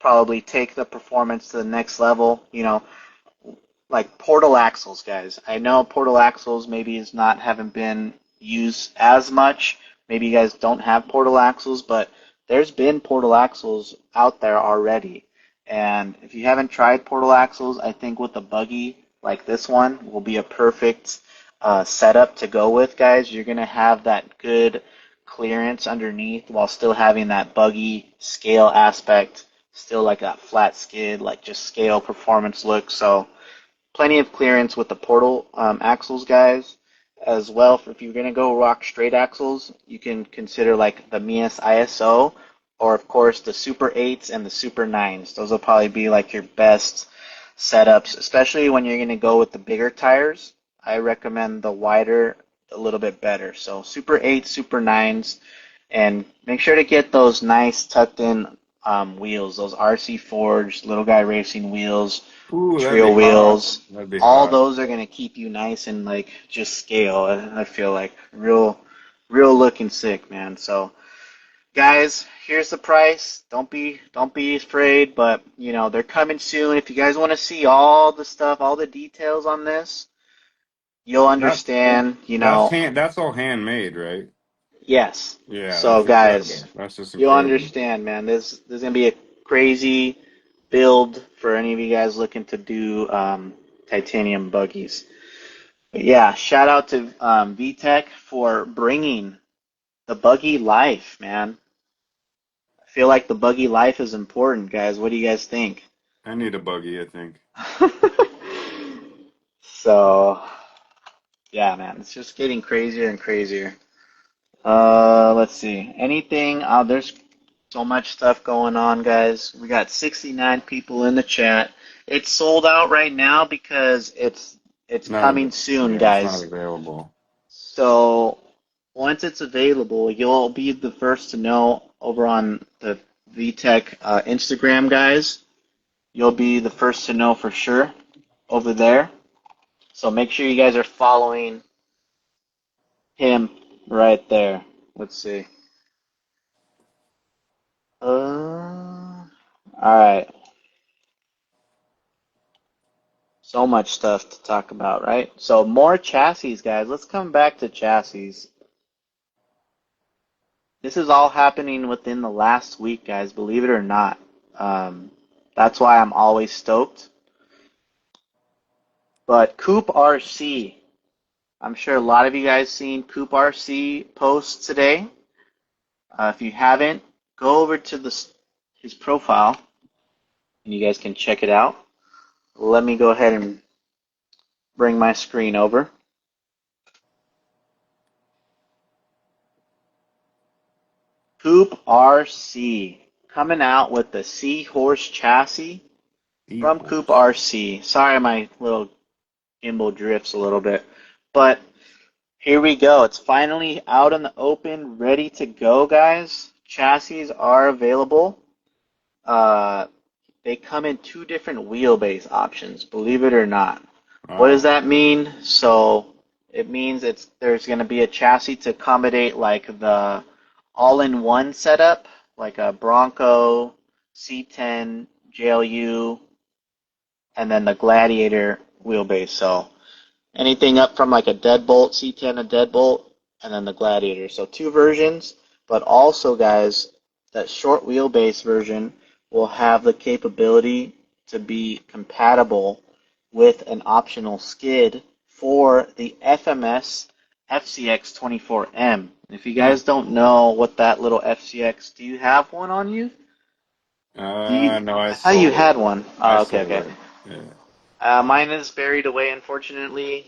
probably take the performance to the next level. Like portal axles, guys. I know portal axles maybe is not haven't been used as much. Maybe you guys don't have portal axles, but there's been portal axles out there already. And if you haven't tried portal axles, I think with a buggy like this one will be a perfect setup to go with, guys. You're gonna have that good clearance underneath while still having that buggy scale aspect, still like that flat skid, like just scale performance look. So plenty of clearance with the portal axles, guys. As well, if you're going to go rock straight axles, you can consider like the Mias ISO, or of course the Super 8s and the Super 9s. Those will probably be like your best setups, especially when you're going to go with the bigger tires. I recommend the wider a little bit better. So Super 8, Super 9s, and make sure to get those nice tucked in wheels, those RC Forged Little Guy Racing wheels, Ooh, that'd Trio be hot. wheels. That'd be All hot. those are gonna keep you nice and like just scale. I feel like real looking sick, man. So guys, here's the price. Don't be afraid, but you know, they're coming soon. If you guys want to see all the stuff, all the details on this, you'll That understand, that's all handmade, right? yes. Yeah, So that's guys, incredible. That's just you'll incredible. understand, man. This is gonna be a crazy build for any of you guys looking to do titanium buggies. But yeah, shout out to VTech for bringing the buggy life, man. I feel like the buggy life is important, guys. What do you guys think? I need a buggy, I think. So, yeah, man, it's just getting crazier and crazier. Let's see. Anything? There's so much stuff going on, guys. We got 69 people in the chat. It's sold out right now because it's Not coming av- soon, yeah, it's not guys. available. So once it's available, you'll be the first to know over on the VTech Instagram, guys. You'll be the first to know for sure over there. So make sure you guys are following him right there. Let's see. All right. So much stuff to talk about, right? So more chassis, guys. Let's come back to chassis. This is all happening within the last week, guys. Believe it or not. Um, that's why I'm always stoked. But Coupe RC. I'm sure a lot of you guys seen Coupe RC posts today. If you haven't, go over to his profile and you guys can check it out. Let me go ahead and bring my screen over. Coupe RC coming out with the Seahorse chassis from Coupe Equals. RC. Sorry, my little gimbal drifts a little bit, but here we go. It's finally out in the open, ready to go, guys. Chassis are available. Uh, they come in two different wheelbase options, believe it or not. What does Wow. that mean? So it means there's going to be a chassis to accommodate like the all-in-one setup, like a Bronco, C10, JLU, and then the Gladiator wheelbase. So anything up from like a deadbolt, C10, a deadbolt, and then the Gladiator. So two versions, but also, guys, that short wheelbase version will have the capability to be compatible with an optional skid for the FMS FCX24M. If you Hmm. guys don't know what that little FCX, do you have one on you? Do you? No, I I thought you sold had it. one. I Oh, okay, sold okay. it. Yeah. Mine is buried away, unfortunately,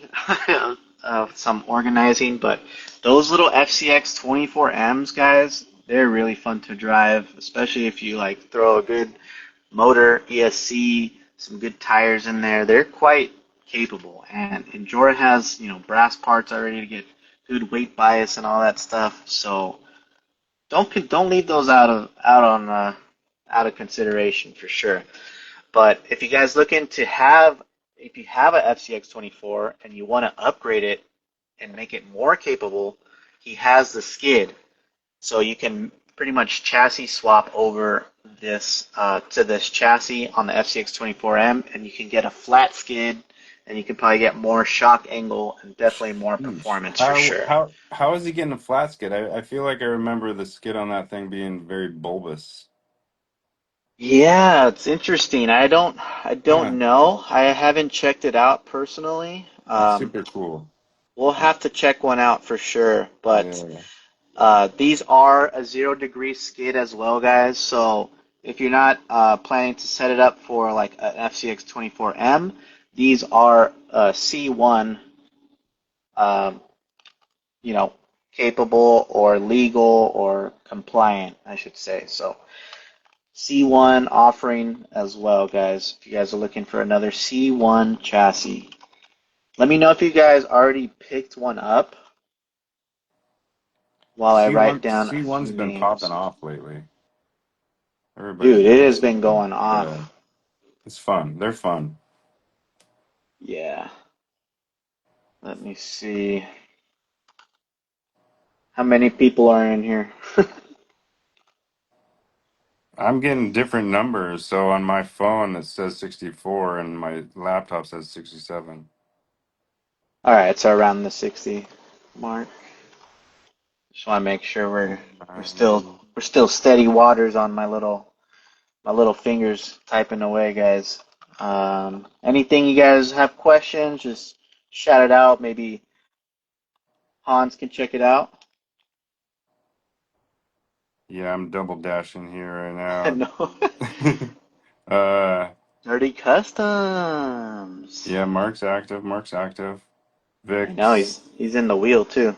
some organizing, but those little FCX 24Ms, guys, they're really fun to drive, especially if you like throw a good motor, ESC, some good tires in there. They're quite capable, and Endura has, brass parts already to get good weight bias and all that stuff. So don't leave those out of consideration for sure. But if you guys looking to have, if you have a FCX24 and you want to upgrade it and make it more capable, he has the skid. So you can pretty much chassis swap over this to this chassis on the FCX24M, and you can get a flat skid, and you can probably get more shock angle and definitely more Sheesh. performance for How sure. how how is he getting a flat skid? I feel like I remember the skid on that thing being very bulbous. Yeah, it's interesting. I Huh. don't know. I haven't checked it out personally. That's super cool. We'll have to check one out for sure. But Yeah. these are a 0 degree skid as well, guys. So if you're not planning to set it up for like an FCX 24M, these are C1, um, you know, capable or legal or compliant, I should say. So C1 offering as well, guys. If you guys are looking for another C1 chassis, let me know if you guys already picked one up. while I write down a C1's few been popping names. off lately. Everybody's Dude, it has using been going it. Yeah, off. it's fun. They're fun. Yeah. Let me see. How many people are in here? I'm getting different numbers. So on my phone it says 64 and my laptop says 67. All right, so around the 60 mark. Just want to make sure we're still Um, we're still steady waters on my little fingers typing away, guys. Anything you guys have questions, just shout it out. Maybe Hans can check it out. yeah, I'm double dashing here No. right now. uh, Dirty Customs. yeah, Mark's active. Mark's active. I know Vix. he's in the wheel too.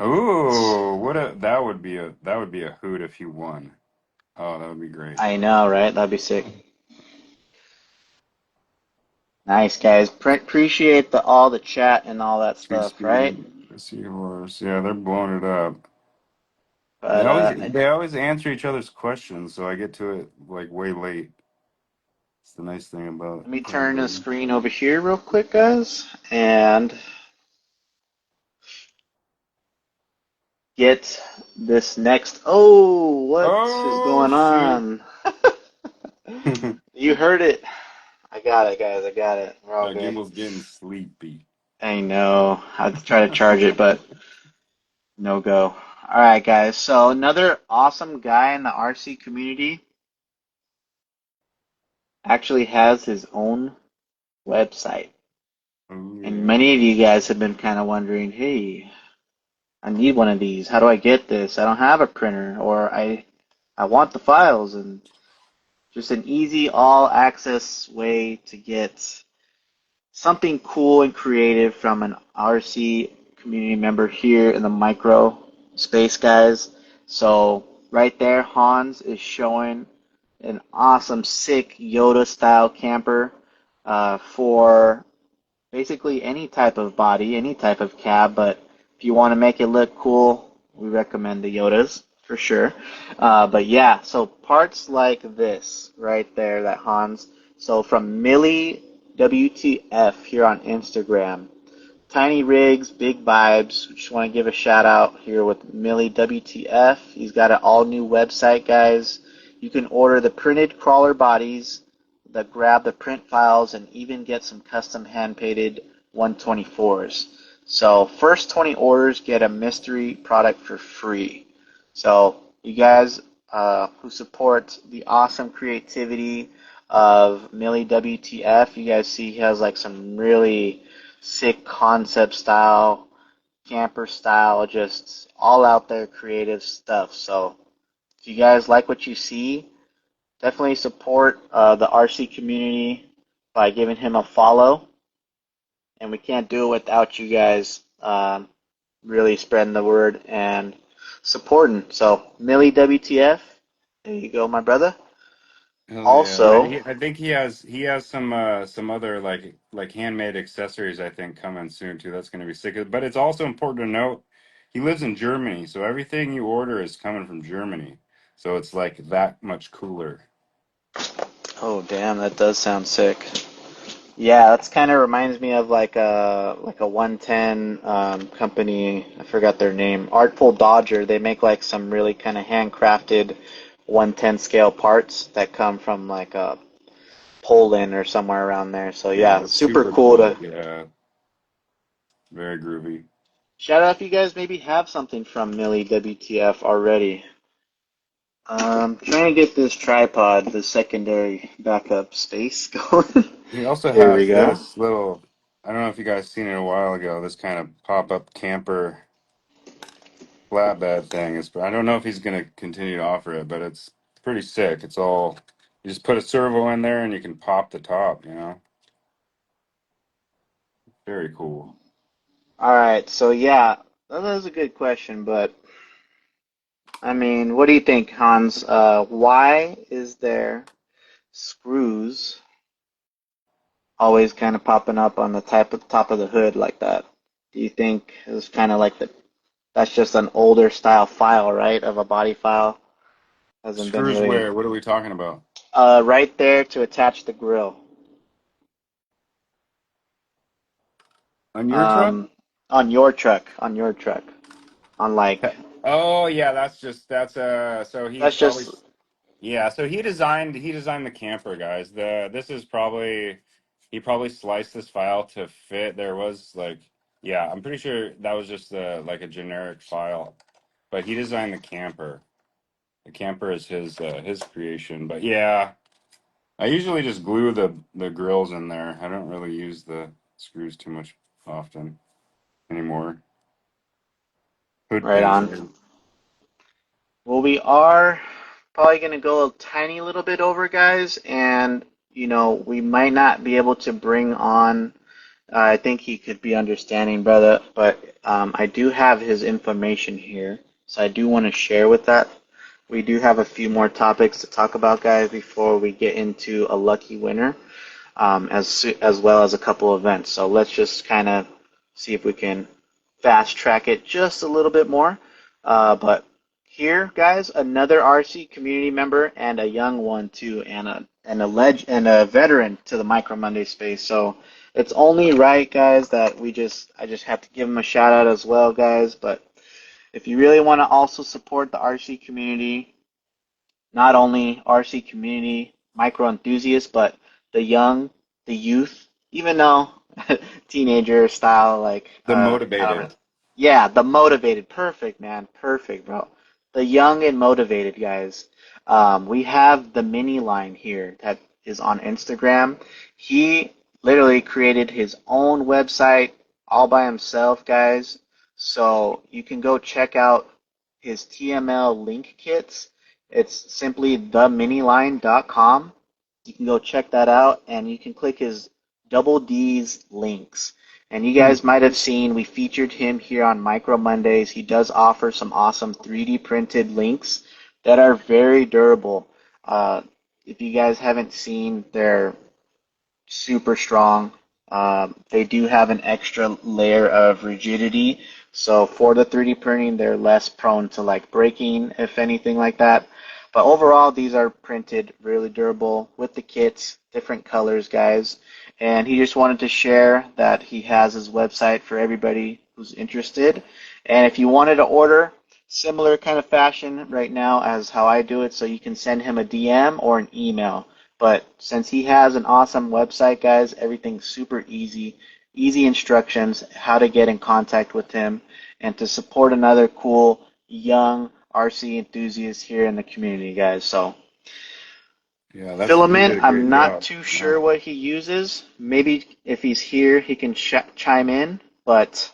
Ooh, what a that would be a hoot if he won. Oh, that would be great. I know, right? That'd be sick. Nice, guys. Appreciate all the chat and all that Two stuff, right? speed seahorse. Yeah, they're blowing it up. But They always answer each other's questions, so I get to it like way late. It's the nice thing about let me turn the Preorder. screen over here real quick, guys, and get this next. Oh, what is Oh going shoot! on? You heard it. I got it, guys. I got it. We're all good. Gimble's getting sleepy. I know. I'd try to charge it, but no go. All right, guys. So another awesome guy in the RC community actually has his own website. Oh And yeah. many of you guys have been kind of wondering, hey, I need one of these. How do I get this? I don't have a printer, or I want the files, and just an easy all access way to get something cool and creative from an RC community member here in the micro space, guys. So right there, Hans is showing an awesome, sick Yoda style camper for basically any type of body, any type of cab, but if you want to make it look cool, we recommend the Yodas for sure. But yeah, so parts like this right there, that Hans. So from Millie WTF here on Instagram. Tiny Rigs, Big Vibes. Just want to give a shout out here with Millie WTF. He's got an all new website, guys. You can order the printed crawler bodies, grab the print files, and even get some custom hand painted 124s. So, first 20 orders get a mystery product for free. So, you guys who support the awesome creativity of Millie WTF, you guys see he has like some really sick concept style, camper style, just all out there creative stuff. So if you guys like what you see, definitely support the RC community by giving him a follow. And we can't do it without you guys really spreading the word and supporting. So Millie WTF, there you go, my brother. Hell yeah! Also, I think he has some other like handmade accessories I think coming soon too. That's gonna be sick. But it's also important to note he lives in Germany, so everything you order is coming from Germany. So it's like that much cooler. oh damn, that does sound sick. Yeah, that's kind of reminds me of like a 110 company. I forgot their name. Artful Dodger. They make like some really kind of handcrafted 110 scale parts that come from like Poland or somewhere around there. So Yeah, yeah, it's super super cool cool. to Yeah, very groovy. shout out if you guys maybe have something from Millie WTF already. Trying to get this tripod, the secondary backup space going. He also There we has go. this little. I don't know if you guys seen it a while ago. This kind of pop up camper flatbed thing is. I don't know if he's gonna continue to offer it, but it's pretty sick. It's all you just put a servo in there and you can pop the top. You know, very cool. All right, so yeah, that was a good question, but I mean, what do you think, Hans? Why is there screws always kind of popping up on the top of the hood like that? Do you think it was kind of like that's just an older style file, right? Of a body file. Hasn't been Screws really where? What are we talking about? right there to attach the grill. On your truck? Um, on your truck, on like Oh yeah, that's so he that's probably just yeah, so he designed the camper, guys. The this is probably he probably sliced this file to fit. There was like yeah, I'm pretty sure that was just like a generic file. But he designed the camper. The camper is his creation. But yeah, I usually just glue the grills in there. I don't really use the screws too much often anymore. Hood right pays on. right. Well, we are probably going to go a tiny little bit over, guys, and we might not be able to bring on. I think he could be understanding, brother, but I do have his information here, so I do want to share with that. We do have a few more topics to talk about, guys, before we get into a lucky winner, as well as a couple events. So let's just kind of see if we can fast track it just a little bit more. But here, guys, another RC community member and a young one too, and a veteran to the Micro Monday space. So it's only right, guys, that I just have to give him a shout out as well, guys. But if you really want to also support the RC community, not only RC community micro enthusiasts, but the young, the youth, even though teenager style, like The I don't know. motivated. Yeah, the motivated, perfect man, perfect bro. The young and motivated guys. We have the mini line here that is on Instagram. He literally created his own website all by himself, guys. So you can go check out his TML link kits. It's simply theminiline.com. You can go check that out and you can click his double D's links. And you Hmm. guys might have seen we featured him here on Micro Mondays. He does offer some awesome 3D printed links that are very durable. If you guys haven't seen, they're super strong. They do have an extra layer of rigidity, so for the 3D printing, they're less prone to like breaking, if anything like that. But overall, these are printed really durable with the kits, different colors, guys. And he just wanted to share that he has his website for everybody who's interested. And if you wanted to order, similar kind of fashion right now as how I do it, so you can send him a DM or an email. But since he has an awesome website, guys, everything's super easy. Easy instructions, how to get in contact with him, and to support another cool young RC enthusiast here in the community, guys. So, Yeah, he Filament, did a I'm great not job. too Yeah. sure what he uses. Maybe if he's here, he can chime in. But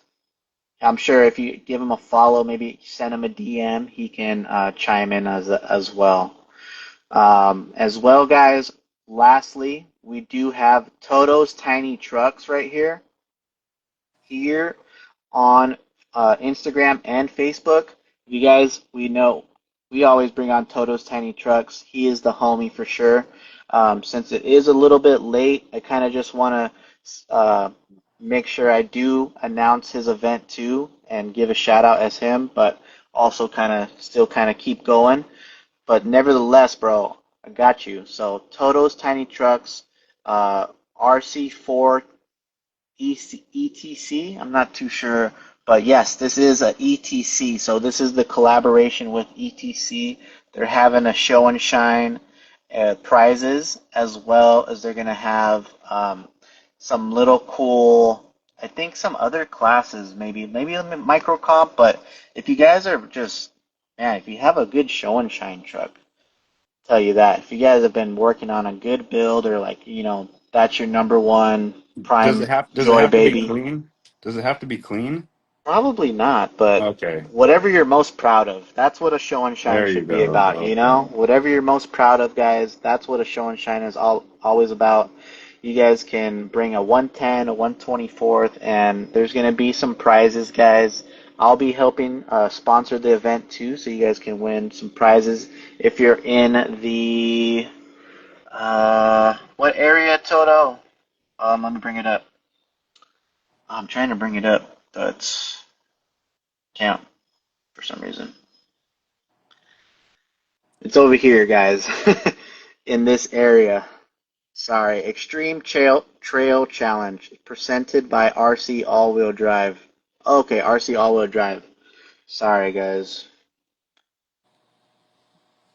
I'm sure if you give him a follow, maybe send him a DM, he can chime in as well. As well, guys, lastly, we do have Toto's Tiny Trucks right here on Instagram and Facebook. You guys, we know we always bring on Toto's Tiny Trucks. He is the homie for sure. Since it is a little bit late, I kind of just want to make sure I do announce his event too and give a shout out as him, but also kind of still kind of keep going. But nevertheless, bro, I got you. So Toto's Tiny Trucks, RC4 ETC. I'm not too sure, but yes, this is a ETC. So this is the collaboration with ETC. They're having a show and shine prizes as well as they're gonna have some little cool. I think some other classes, maybe a micro comp. But if you guys are just man, if you have a good show and shine truck, tell you that. If you guys have been working on a good build or like, that's your number one prime Does it joy have to be baby, clean? Does it have to be clean? probably not, but Okay. whatever you're most proud of, that's what a show and shine There you should be go. about, Okay. Whatever you're most proud of, guys, that's what a show and shine is always about. You guys can bring a 110, a 124th, and there's going to be some prizes, guys. I'll be helping sponsor the event too, so you guys can win some prizes if you're in the what area, Toto? Let me bring it up. I'm trying to bring it up. but can't for some reason. It's over here, guys, in this area. Sorry, Extreme Trail Challenge, presented by RC All Wheel Drive. Okay, RC All Wheel Drive. Sorry, guys.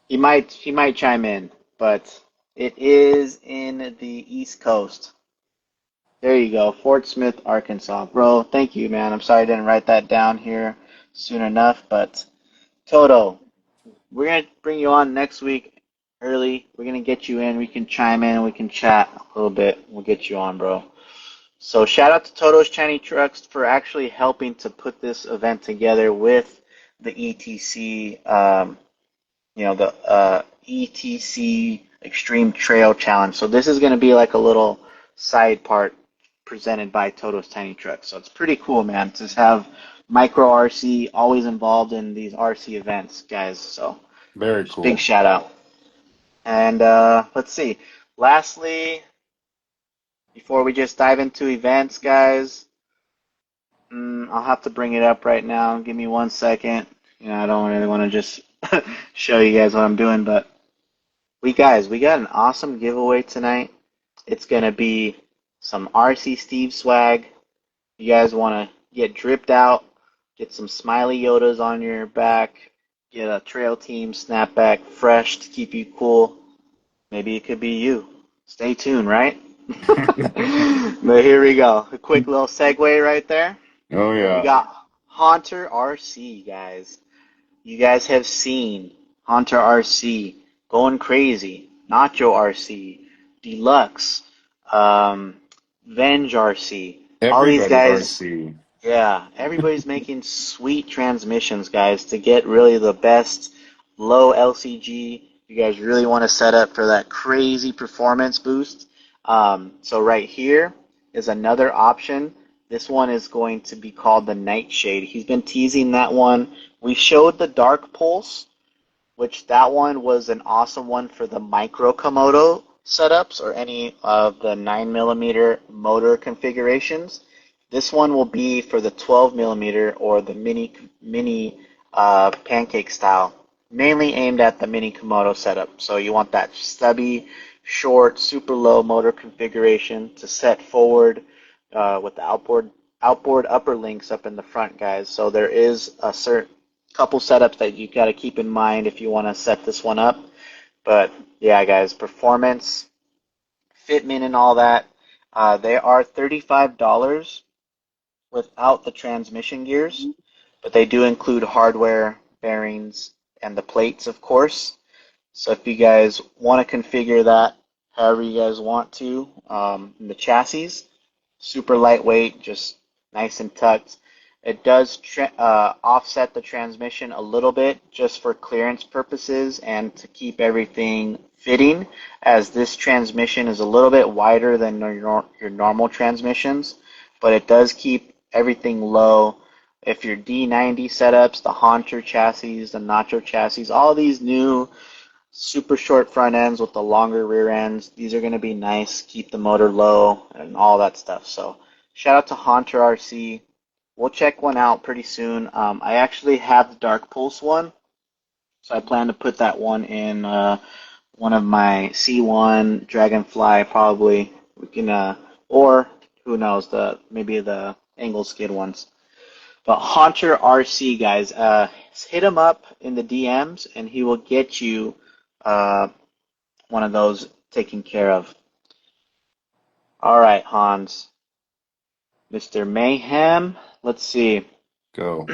He might chime in, but it is in the East Coast. There you go, Fort Smith, Arkansas. Bro, thank you, man. I'm sorry I didn't write that down here soon enough, but Toto, we're gonna bring you on next week early. We're gonna get you in. We can chime in. We can chat a little bit. We'll get you on, bro. So shout out to Toto's Shiny Trucks for actually helping to put this event together with the ETC, the ETC Extreme Trail Challenge. So this is going to be like a little side part presented by Toto's Tiny Trucks. So it's pretty cool, man, to have micro RC always involved in these RC events, guys. So Very just big cool. shout out. And let's see. Lastly, before we just dive into events, guys, I'll have to bring it up right now. Give me 1 second. I don't really want to just show you guys what I'm doing, but we got an awesome giveaway tonight. It's gonna be some RC Steve swag. You guys want to get dripped out, get some smiley Yodas on your back, get a Trail Team snapback fresh to keep you cool. Maybe it could be you. Stay tuned, right? But here we go. A quick little segue right there. Oh We yeah. got Haunter RC, guys. You guys have seen Haunter RC going crazy, Nacho RC, Deluxe, Venge RC. All these Everybody guys, RC. yeah, everybody's making sweet transmissions, guys, to get really the best low LCG. You guys really want to set up for that crazy performance boost. So right here is another option. This one is going to be called the Nightshade. He's been teasing that one. We showed the Dark Pulse, which that one was an awesome one for the micro Komodo setups or any of the 9mm motor configurations. This one will be for the 12mm or the mini pancake style, mainly aimed at the mini Komodo setup. So you want that stubby, short, super low motor configuration to set forward with the outboard upper links up in the front, guys. So there is a certain couple setups that you got to keep in mind if you want to set this one up. But yeah, guys, performance, fitment, and all that. They are $35 without the transmission gears, but they do include hardware, bearings, and the plates, of course. So if you guys want to configure that however you guys want to, the chassis, super lightweight, just nice and tucked. It does offset the transmission a little bit just for clearance purposes and to keep everything fitting, as this transmission is a little bit wider than your normal transmissions, but it does keep everything low. If your D90 setups, the Haunter chassis, the Nacho chassis, all these new super short front ends with the longer rear ends, these are going to be nice, keep the motor low and all that stuff. So shout out to Haunter RC. We'll check one out pretty soon. I actually have the Dark Pulse one, so I plan to put that one in one of my C1 Dragonfly probably. We can, or who knows, maybe the angle skid ones. But Haunter RC, guys, hit him up in the DMs and he will get you uh, one of those taken care of. All right, Hans, Mr. Mayhem. Let's see. Go.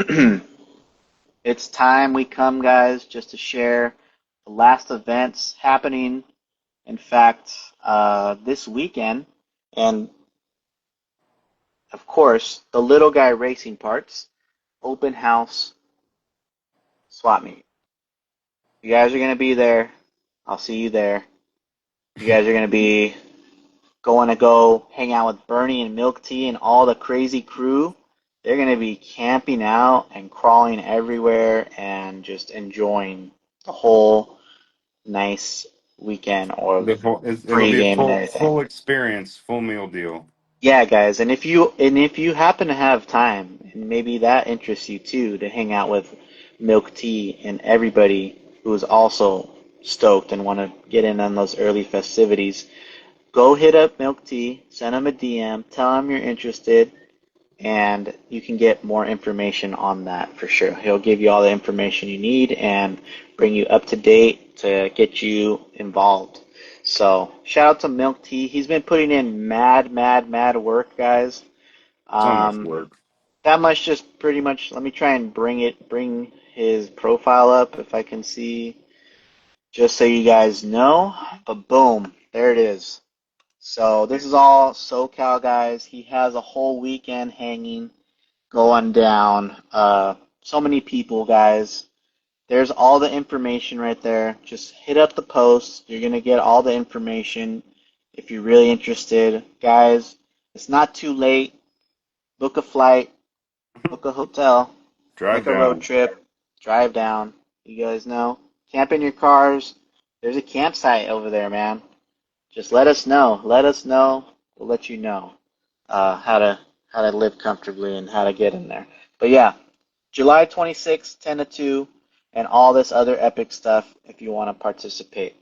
It's time we come, guys, just to share the last events happening. In fact, this weekend, and of course, the Little Guy Racing Parts open house swap meet. You guys are gonna be there. I'll see you there. You guys are gonna be going to go hang out with Bernie and Milk Tea and all the crazy crew. They're going to be camping out and crawling everywhere and just enjoying the whole nice weekend or The whole, it'll be a pregame and full everything. full experience, full meal deal. Yeah, guys, and if you happen to have time, and maybe that interests you too, to hang out with Milk Tea and everybody who is also stoked and want to get in on those early festivities, go hit up Milk Tea, send him a DM, tell him you're interested, and you can get more information on that for sure. He'll give you all the information you need and bring you up to date to get you involved. So shout out to Milk Tea. He's been putting in mad, mad, mad work, guys. So much Um, work. that much just pretty much. Let me try and bring his profile up if I can see, just so you guys know. But boom, there it is. So this is all SoCal, guys. He has a whole weekend hanging going down. So many people, guys. There's all the information right there. Just hit up the post. You're going to get all the information if you're really interested. Guys, it's not too late. Book a flight, book a hotel, Drive make a road down. trip, drive down. You guys know. Camp in your cars. There's a campsite over there, man. Just let us know. Let us know. We'll let you know how to live comfortably and how to get in there. But yeah, July 26th, 10 to 2, and all this other epic stuff if you want to participate.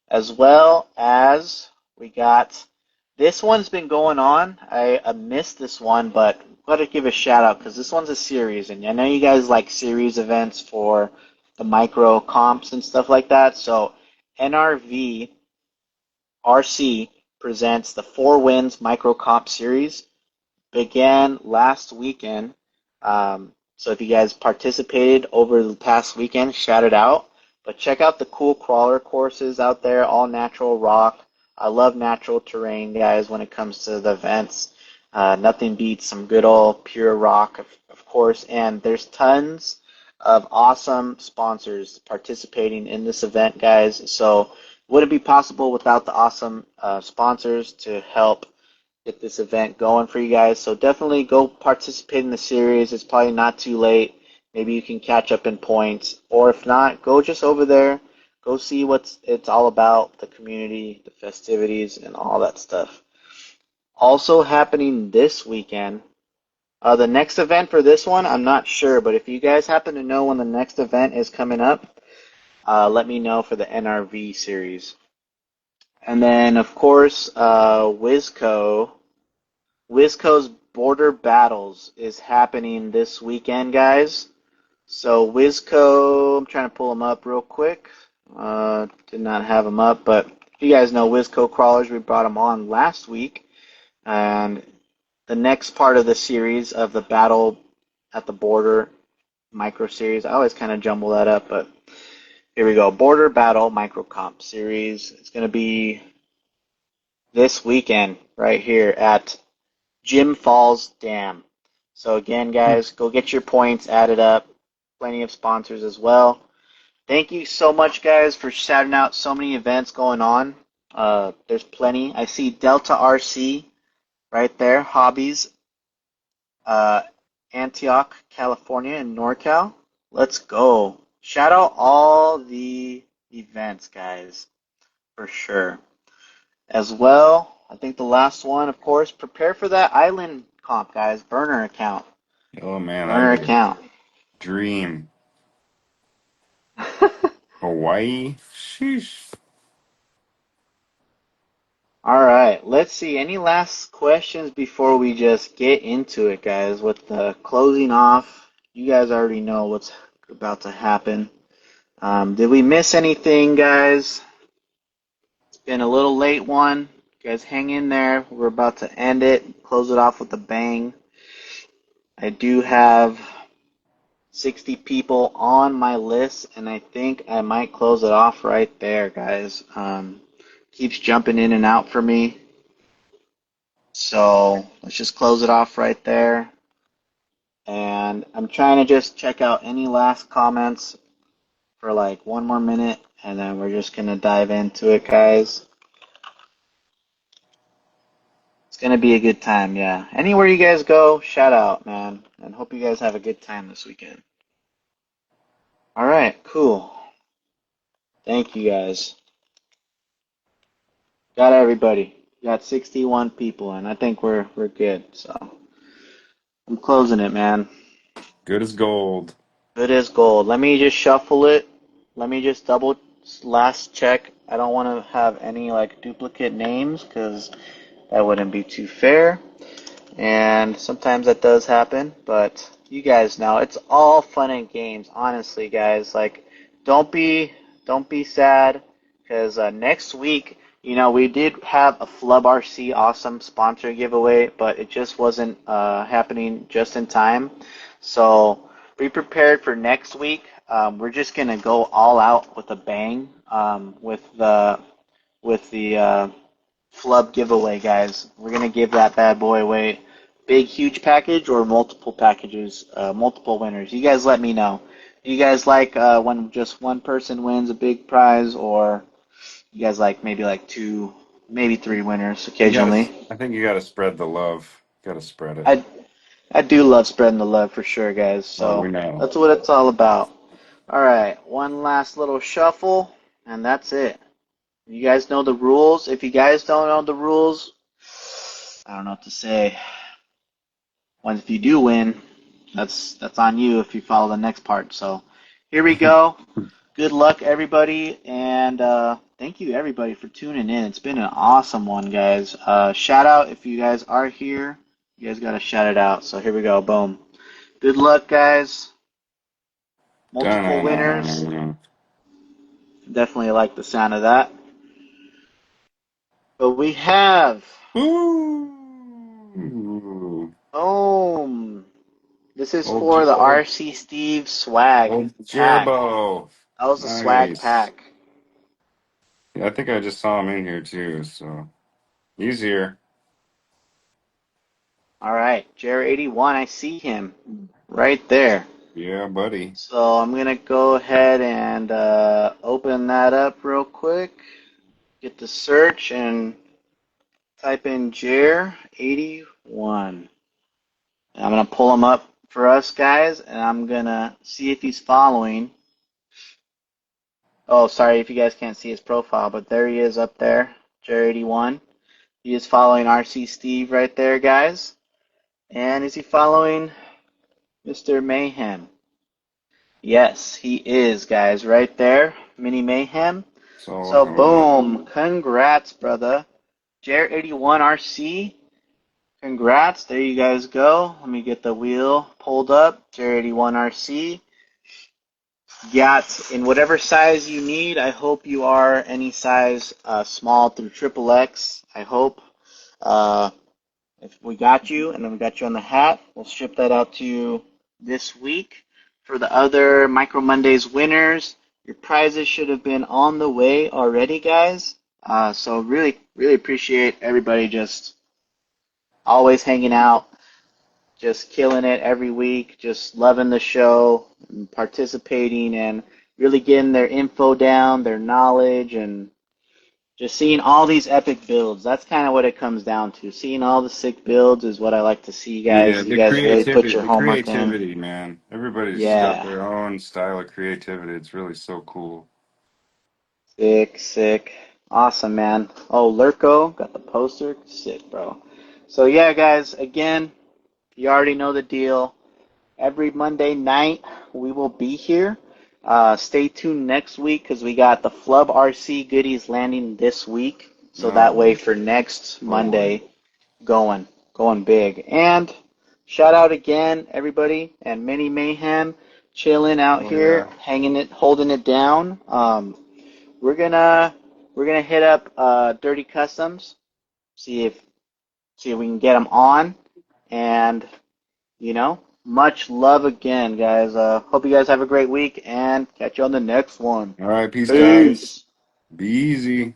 As well as we got this one's been going on. I missed this one, but got to give a shout out because this one's a series, and I know you guys like series events for the micro comps and stuff like that. So NRV RC presents the Four Winds Micro Comp Series. Began last weekend. So if you guys participated over the past weekend, shout it out. But check out the cool crawler courses out there, all natural rock. I love natural terrain, guys, when it comes to the events. Nothing beats some good old pure rock, of course. And there's tons of awesome sponsors participating in this event, guys. So wouldn't be possible without the awesome sponsors to help get this event going for you guys. So definitely go participate in the series. It's probably not too late. Maybe you can catch up in points, or if not, go just over there. Go see what it's all about, the community, the festivities, and all that stuff. Also happening this weekend. The next event for this one, I'm not sure, but if you guys happen to know when the next event is coming up, let me know for the NRV series. And then, of course, Wisco's Border Battles is happening this weekend, guys. So Wisco, I'm trying to pull them up real quick. Did not have them up, but you guys know Wisco crawlers. We brought them on last week, and the next part of the series of the Battle at the Border micro series. I always kind of jumble that up, but here we go. Border Battle micro comp series. It's going to be this weekend right here at Jim Falls Dam. So again, guys, go get your points added up. Plenty of sponsors as well. Thank you so much, guys, for shouting out so many events going on. There's plenty. I see Delta RC right there, Hobbies, uh, Antioch, California, and NorCal. Let's go. Shout out all the events, guys, for sure. As well, I think the last one, of course, prepare for that island comp, guys. Burner account. Oh man, that'd Burner be a account. dream. Hawaii? Sheesh. All right, let's see. Any last questions before we just get into it, guys? With the closing off, you guys already know what's about to happen. Did we miss anything, guys? It's been a little late one. You guys hang in there. We're about to end it, close it off with a bang. I do have 60 people on my list, and I think I might close it off right there, guys. Keeps jumping in and out for me. So let's just close it off right there. And I'm trying to just check out any last comments for like one more minute, and then we're just going to dive into it, guys. It's going to be a good time, yeah. Anywhere you guys go, shout out, man. And hope you guys have a good time this weekend. All right, cool. Thank you, guys. Got everybody. We got 61 people, and I think we're good. So I'm closing it, man. Good as gold. Good as gold. Let me just shuffle it. Let me just double last check. I don't want to have any like duplicate names because that wouldn't be too fair. And sometimes that does happen, but you guys know it's all fun and games. Honestly, guys, like don't be don't be sad because next week, we did have a Flub RC awesome sponsor giveaway, but it just wasn't happening just in time. So be prepared for next week. We're just gonna go all out with a bang with the flub giveaway, guys. We're gonna give that bad boy away. Big, huge package or multiple packages, multiple winners. You guys let me know. You guys like when just one person wins a big prize, or you guys like maybe like two, maybe three winners You got to. occasionally? I think you got to spread the love. Got to spread it. I I do love spreading the love for sure, guys. Well, we So know. that's what it's all about. All right, one last little shuffle, and that's it. You guys know the rules. If you guys don't know the rules, I don't know what to say. Once if you do win, that's on you if you follow the next part. So here we go. Good luck, everybody, and thank you everybody for tuning in. It's been an awesome one, guys. Shout out if you guys are here. You guys gotta shout it out. So here we go. Boom. Good luck, guys. Multiple winners. Dun-dun-dun-dun-dun. Definitely like the sound of that. But we have Ooh. boom. This is Old, for the old, RC Steve swag old pack. Jerbo. That was the swag Nice. pack. Yeah, I think I just saw him in here too, so he's here. All right, Jared81, I see him right there. Yeah, buddy. So I'm gonna go ahead and open that up real quick. Get the search and type in Jared81. I'm gonna pull him up for us guys, and I'm gonna see if he's following. Oh, sorry if you guys can't see his profile, but there he is up there, Jared81. He is following RC Steve right there, guys. And is he following Mr. Mayhem? Yes, he is, guys, right there. Mini Mayhem. So So, him. boom. Congrats, brother. Jared81 RC. Congrats. There you guys go. Let me get the wheel pulled up. Jared81 RC. Got in whatever size you need. I hope you are any size small through triple X. I hope. Uh, If we got you, and then we got you on the hat, we'll ship that out to you this week. For the other Micro Mondays winners, your prizes should have been on the way already, guys. So really, really appreciate everybody just always hanging out, just killing it every week, just loving the show, and participating, and really getting their info down, their knowledge, and just seeing all these epic builds. That's kind of what it comes down to. Seeing all the sick builds is what I like to see, Yeah, guys. You guys really put your the homework in. creativity, man. Everybody's got Yeah. their own style of creativity. It's really so cool. Sick, sick. Awesome, man. Oh, Lurko, got the poster. Sick, bro. So, yeah, guys, again, you already know the deal. Every Monday night, we will be here. Stay tuned next week because we got the Flub RC goodies landing this week. So that way No, for next totally. Monday, going big. And shout out again, everybody, and Mini Mayhem, chilling out Oh yeah. here, hanging it, holding it down. We're gonna we're gonna hit up Dirty Customs, see if we can get them on, and much love again, guys. Hope you guys have a great week, and catch you on the next one. All right, peace, guys. Peace. Be easy.